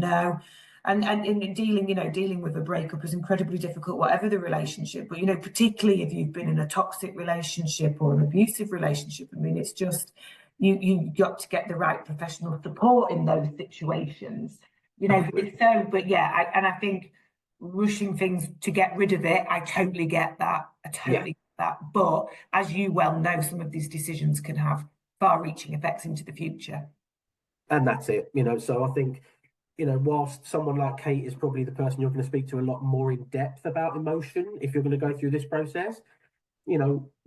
and in dealing with a breakup is incredibly difficult, whatever the relationship, but particularly if you've been in a toxic relationship or an abusive relationship. I mean, it's just you've got to get the right professional support in those situations, but yeah, I think rushing things to get rid of it, I totally get that. That. But as you well know, some of these decisions can have far-reaching effects into the future. And that's it. So I think, whilst someone like Kate is probably the person you're going to speak to a lot more in depth about emotion, if you're going to go through this process,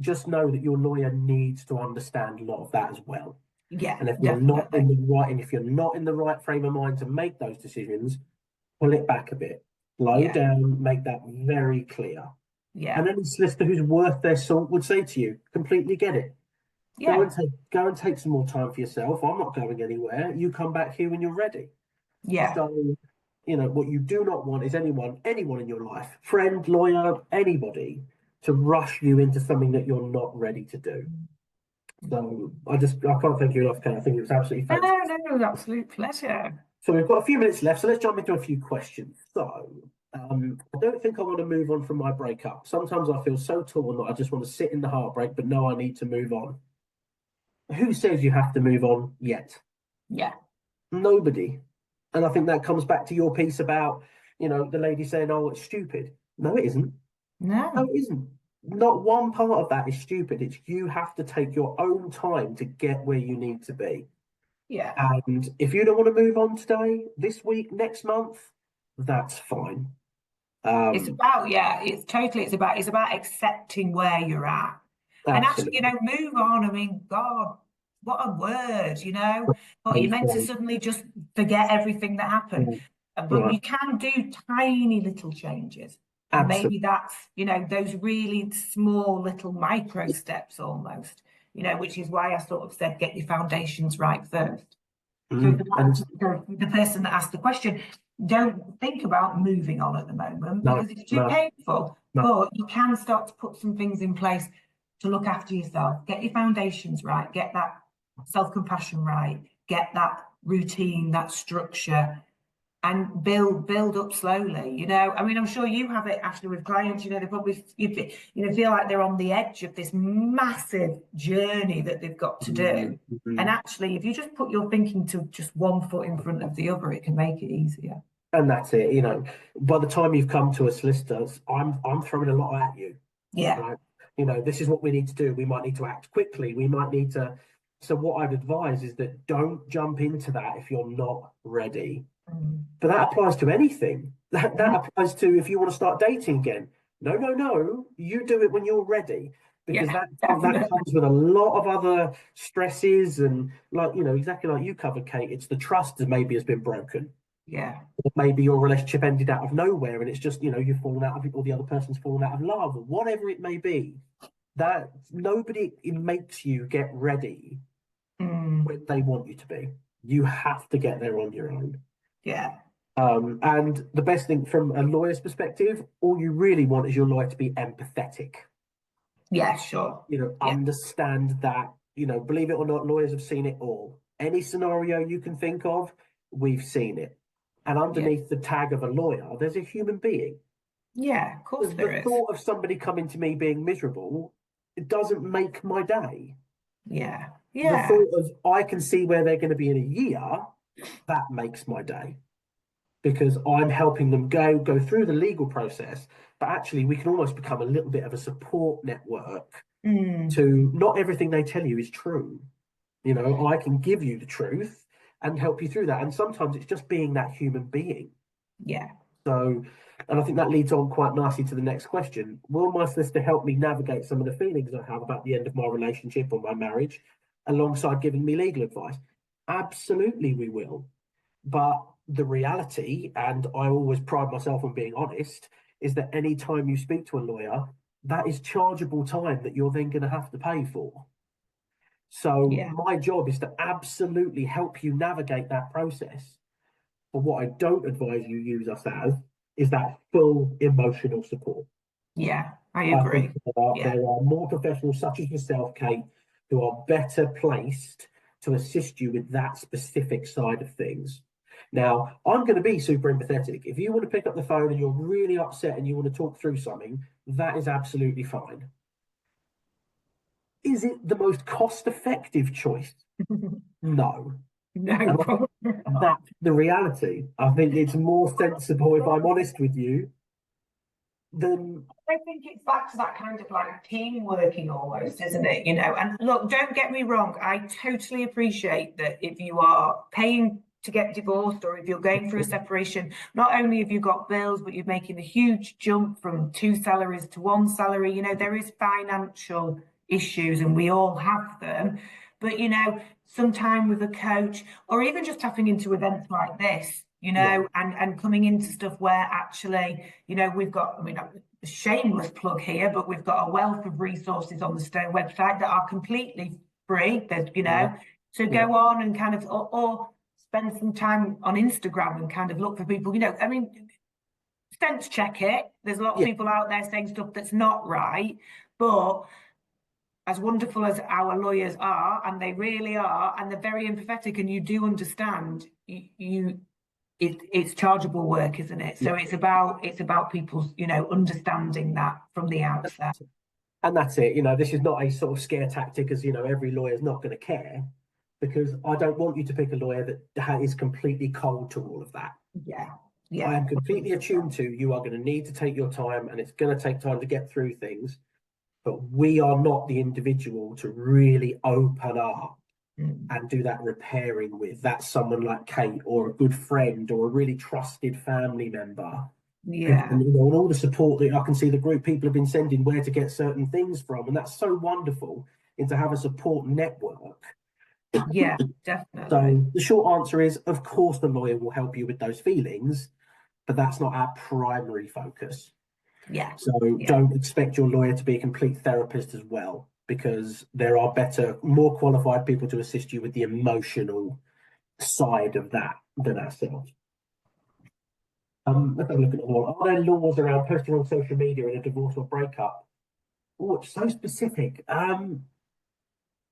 just know that your lawyer needs to understand a lot of that as well. Yeah, and if definitely. you're not in the right, and if you're not in the right frame of mind to make those decisions, pull it back a bit, slow down, make that very clear. Yeah. And any solicitor who's worth their salt would say to you, completely get it. Yeah. Go and take some more time for yourself. I'm not going anywhere. You come back here when you're ready. Yeah. So, what you do not want is anyone in your life, friend, lawyer, anybody, to rush you into something that you're not ready to do. So I can't thank you enough, Ken. I think it was absolutely fantastic. No, absolute pleasure. So we've got a few minutes left, so let's jump into a few questions. So I don't think I want to move on from my breakup. Sometimes I feel so torn that I just want to sit in the heartbreak, but no, I need to move on. Who says you have to move on yet? Yeah. Nobody. And I think that comes back to your piece about, the lady saying, oh, it's stupid. No, it isn't. No, No. it isn't. Not one part of that is stupid. It's you have to take your own time to get where you need to be. Yeah. And if you don't want to move on today, this week, next month, that's fine. It's about accepting where you're at. And actually, Absolutely. move on. I mean, God, what a word, But you're meant to suddenly just forget everything that happened. But you can do tiny little changes. And maybe that's, those really small little micro steps almost, which is why I sort of said, get your foundations right first. So the person that asked the question, don't think about moving on at the moment because it's too painful. But you can start to put some things in place to look after yourself. Get your foundations right. Get that self-compassion right. Get that routine, that structure, and build up slowly. I mean, I'm sure you have it, Ashley, with clients. They probably feel like they're on the edge of this massive journey that they've got to do. And actually, if you just put your thinking to just one foot in front of the other, it can make it easier. And that's it. By the time you've come to a solicitor, I'm throwing a lot at you. Yeah. Right? This is what we need to do. We might need to act quickly. We might need to. So what I'd advise is that don't jump into that if you're not ready. But that applies to anything. That applies to if you want to start dating again. No. You do it when you're ready. Because that comes with a lot of other stresses and exactly like you covered, Kate, it's the trust that maybe has been broken. Yeah. Or maybe your relationship ended out of nowhere and it's just, you've fallen out of it or the other person's fallen out of love or whatever it may be. That nobody makes you get ready when they want you to be. You have to get there on your own. Yeah. And the best thing from a lawyer's perspective, all you really want is your lawyer to be empathetic. Yeah, sure. Understand that, believe it or not, lawyers have seen it all. Any scenario you can think of, we've seen it. And underneath the tag of a lawyer, there's a human being. Yeah, of course there The is. thought of somebody coming to me being miserable, it doesn't make my day. Yeah, The yeah, thought of I can see where they're going to be in a year, that makes my day, because I'm helping them go through the legal process. But actually, we can almost become a little bit of a support network mm, to not everything they tell you is true. You know, I can give you the truth and help you through that. And sometimes it's just being that human being. yeah, So, and I think that leads on quite nicely to the next question. Will my solicitor help me navigate some of the feelings I have about the end of my relationship or my marriage alongside giving me legal advice? Absolutely, we will. But the reality, and I always pride myself on being honest, is that any time you speak to a lawyer, that is chargeable time that you're then going to have to pay for. So yeah, my job is to absolutely help you navigate that process. But what I don't advise you use us as is that full emotional support. yeah, I I think agree. Yeah, there are more professionals such as yourself, Kate, who are better placed to assist you with that specific side of things. Now, I'm going to be super empathetic. If you want to pick up the phone and you're really upset and you want to talk through something, that is absolutely fine. Is it the most cost effective choice? No. no, And probably not. that's the reality. I think it's more sensible, if I'm honest with you, than. I think it's back to that kind of like team working almost, isn't it? You know, and look, don't get me wrong, I totally appreciate that if you are paying to get divorced or if you're going through a separation, not only have you got bills, but you're making a huge jump from two salaries to one salary. You know, there is financial issues and we all have them. But you know, sometime with a coach or even just tapping into events like this, you Yeah, know, and coming into stuff where actually, you know, we've got, I mean, a shameless plug here, but we've got a wealth of resources on the Stowe website that are completely free. There's, you yeah, know, so yeah, go on and kind of, or spend some time on Instagram and kind of look for people, you know, I mean, sense check it. There's a lot of yeah. people out there saying stuff that's not right, but as wonderful as our lawyers are, and they really are, and they're very empathetic, and you do understand, it's chargeable work, isn't it? Yeah. So it's about people, you know, understanding that from the outset. And that's it. You know, this is not a sort of scare tactic, as you know, every lawyer's not going to care, because I don't want you to pick a lawyer that is completely cold to all of that. Yeah, I yeah, am completely attuned to you are going to need to take your time and it's going to take time to get through things, but we are not the individual to really open up mm, and do that repairing with. That's someone like Kate or a good friend or a really trusted family member. yeah, And, you know, and all the support that I can see the group people have been sending where to get certain things from. And that's so wonderful, and to have a support network. yeah, definitely. So the short answer is, of course, the lawyer will help you with those feelings, but that's not our primary focus. Yeah, So yeah, don't expect your lawyer to be a complete therapist as well, because there are better, more qualified people to assist you with the emotional side of that than ourselves. Let's have a look at the law. Are there laws around posting on social media in a divorce or breakup? Oh, it's so specific.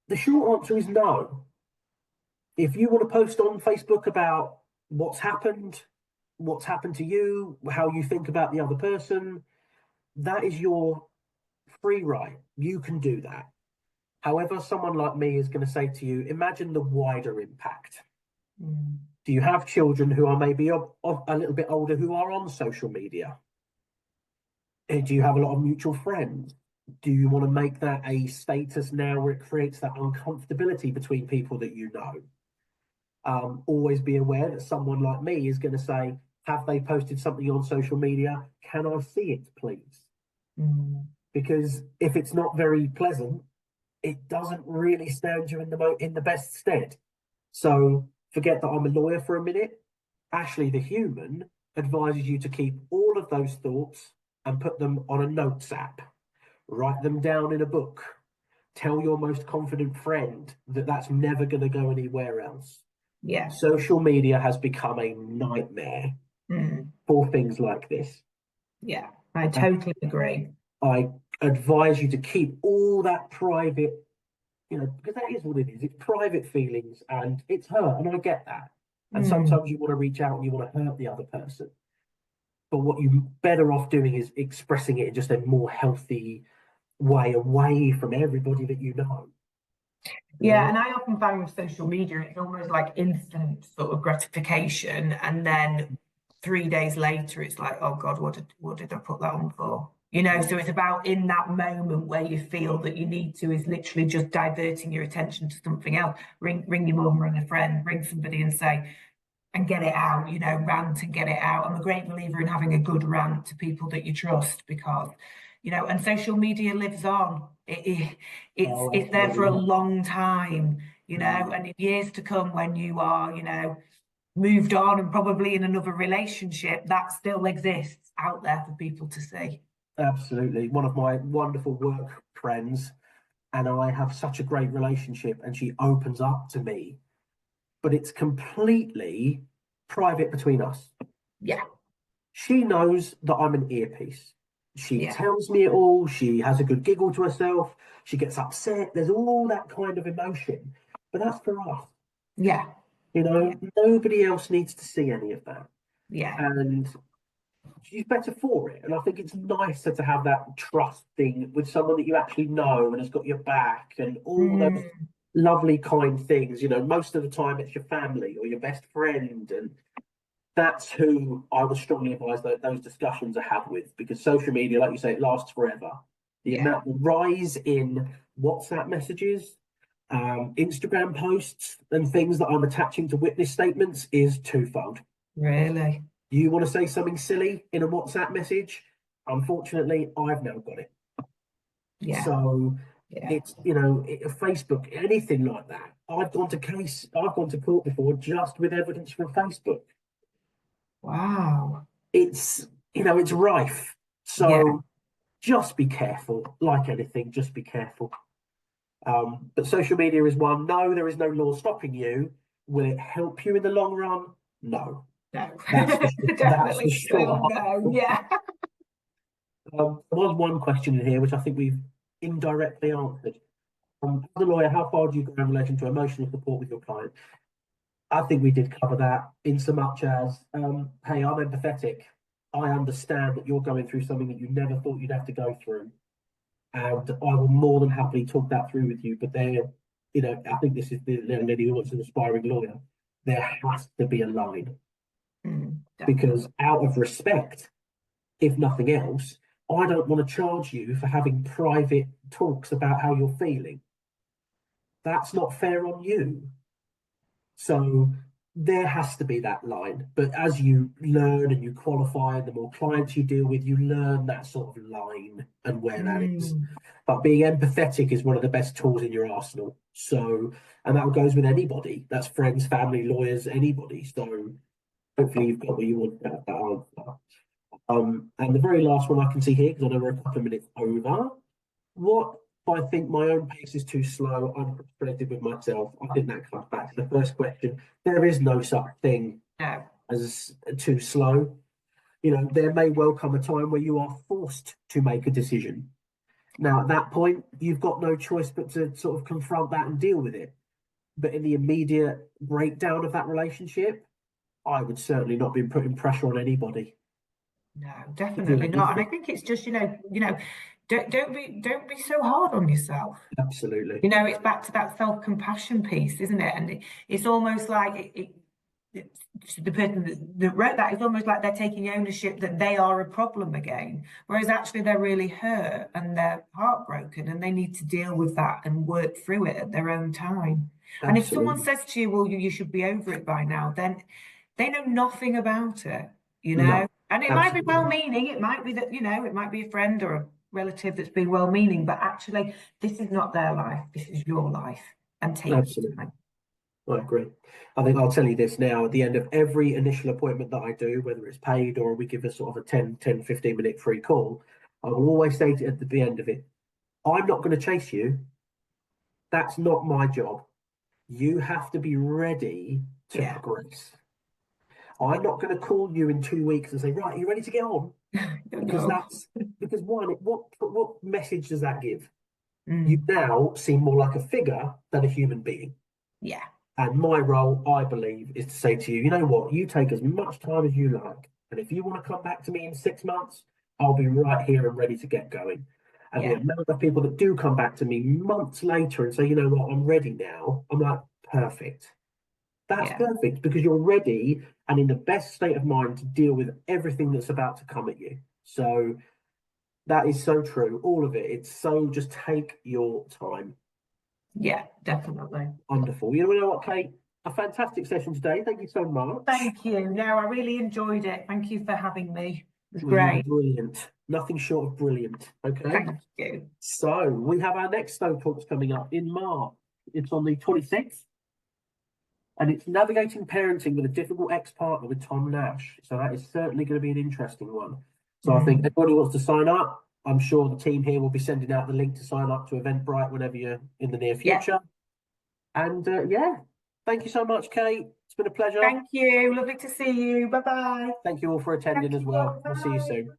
The short answer is no. If you want to post on Facebook about what's happened to you, how you think about the other person, that is your free right. You can do that. However, someone like me is going to say to you, imagine the wider impact. mm, Do you have children who are maybe of a little bit older who are on social media? Do you have a lot of mutual friends? Do you want to make that a status now where it creates that uncomfortability between people that you know? Always be aware that someone like me is going to say, have they posted something on social media? Can I see it, please? mm, Because if it's not very pleasant, it doesn't really stand you in the best stead. So forget that I'm a lawyer for a minute. Ashley, the human, advises you to keep all of those thoughts and put them on a notes app. Write them down in a book. Tell your most confident friend that that's never going to go anywhere else. yeah, Social media has become a nightmare mm, for things like this. yeah. I And totally agree. I advise you to keep all that private, you know, because that is what it is. It's private feelings and it's hurt, and I get that. And Mm, sometimes you want to reach out and you want to hurt the other person. but what you're better off doing is expressing it in just a more healthy way, away from everybody that you know. Yeah, and I often find with social media, it's almost like instant sort of gratification, and then 3 days later, it's like, oh God, what did I put that on for? You know, so it's about in that moment where you feel that you need to is literally just diverting your attention to something else. Ring your mum, ring a friend, ring somebody and say, and get it out, you know, rant and get it out. I'm a great believer in having a good rant to people that you trust because, you know, and social media lives on. It's there for a long time, you know, and in years to come when you are, you know, moved on and probably in another relationship, that still exists out there for people to see. Absolutely. One of my wonderful work friends and I have such a great relationship, and she opens up to me, but it's completely private between us. Yeah, She knows that I'm an earpiece. She yeah, tells me it all. She has a good giggle to herself. She gets upset. There's all that kind of emotion, but that's for us. yeah, You yeah, know, nobody else needs to see any of that. yeah. And she's better for it. And I think it's nicer to have that trust thing with someone that you actually know and has got your back and all those Mm, lovely, kind things. You know, most of the time it's your family or your best friend. And that's who I would strongly advise that those discussions are had with, because social media, like you say, it lasts forever. yeah, The rise in WhatsApp messages, Instagram posts, and things that I'm attaching to witness statements is twofold. really. You want to say something silly in a WhatsApp message? Unfortunately, I've now got it. Yeah, So yeah. it's, you know, Facebook, anything like that. I've gone to court before just with evidence from Facebook. Wow. It's, you know, it's rife. Yeah. So just be careful. Like anything, just be careful. But social media is one. No, there is no law stopping you. Will it help you in the long run? No. No, That's for definitely still sure. no. Yeah. There was one question in here which I think we've indirectly answered. As a lawyer, how far do you go in relation to emotional support with your client? I think we did cover that in so much as, hey, I'm empathetic. I understand that you're going through something that you never thought you'd have to go through. And I will more than happily talk that through with you. But there, you know, I think this is the young lady who wants an aspiring lawyer. There has to be a line, because Definitely. out of respect, if nothing else, I don't want to charge you for having private talks about how you're feeling. That's not fair on you. So there has to be that line. But as you learn and you qualify, and the more clients you deal with, you learn that sort of line and where that is. Mm, But being empathetic is one of the best tools in your arsenal. So, and that goes with anybody. That's friends, family, lawyers, anybody. So hopefully you've got what you want out of that answer. And the very last one I can see here, because I know we're a couple of minutes over. What if I think my own pace is too slow? I'm frustrated with myself. I think that comes back to the first question. There is no such thing no. as too slow. You know, there may well come a time where you are forced to make a decision. Now, at that point, you've got no choice but to sort of confront that and deal with it. But in the immediate breakdown of that relationship, I would certainly not be putting pressure on anybody No, to do definitely not. And I anything. think it's just, don't be so hard on yourself. Absolutely. You know, it's back to that self-compassion piece, isn't it? And it's almost like the person that wrote that, it's almost like they're taking ownership that they are a problem again, whereas actually they're really hurt and they're heartbroken and they need to deal with that and work through it at their own time. And if someone Absolutely. says to you, well, you should be over it by now, then they know nothing about it, you know? No, And it might be absolutely. well-meaning, it might be that, it might be a friend or a relative that's been well-meaning, but actually this is not their life, this is your life, and take your Absolutely. time. I agree. I think I'll tell you this now at the end of every initial appointment that I do, whether it's paid or we give a sort of a 15-minute free call, I will always say at the end of it, I'm not going to chase you. That's not my job. You have to be ready to Yeah. progress. I'm not going to call you in 2 weeks and say, right, are you ready to get on? Because No. one, what message does that give? You Mm, now seem more like a figure than a human being. yeah. And my role, I believe, is to say to you, you know what, you take as much time as you like. And if you want to come back to me in 6 months, I'll be right here and ready to get going. And the amount of people that do come back to me months later and say, you know what, I'm ready now, I'm like, perfect. That's perfect, because you're ready and in the best state of mind to deal with everything that's about to come at you. So that is so true. All of it. It's so, just take your time. Yeah, definitely. Wonderful. You know what, Kate? A fantastic session today. Thank you so much. Thank you. No, I really enjoyed it. Thank you for having me. It was Well, you were great. brilliant. Nothing short of brilliant. Okay. Thank you. So we have our next Stowe Talks coming up in March. It's on the 26th. And it's navigating parenting with a difficult ex-partner with Tom Nash. So that is certainly going to be an interesting one. So I think everybody wants to sign up. I'm sure the team here will be sending out the link to sign up to Eventbrite whenever you're in the near future. And thank you so much, Kate. It's been a pleasure. Thank you. Lovely to see you. Bye-bye. Thank you all for attending as well. I'll see you soon.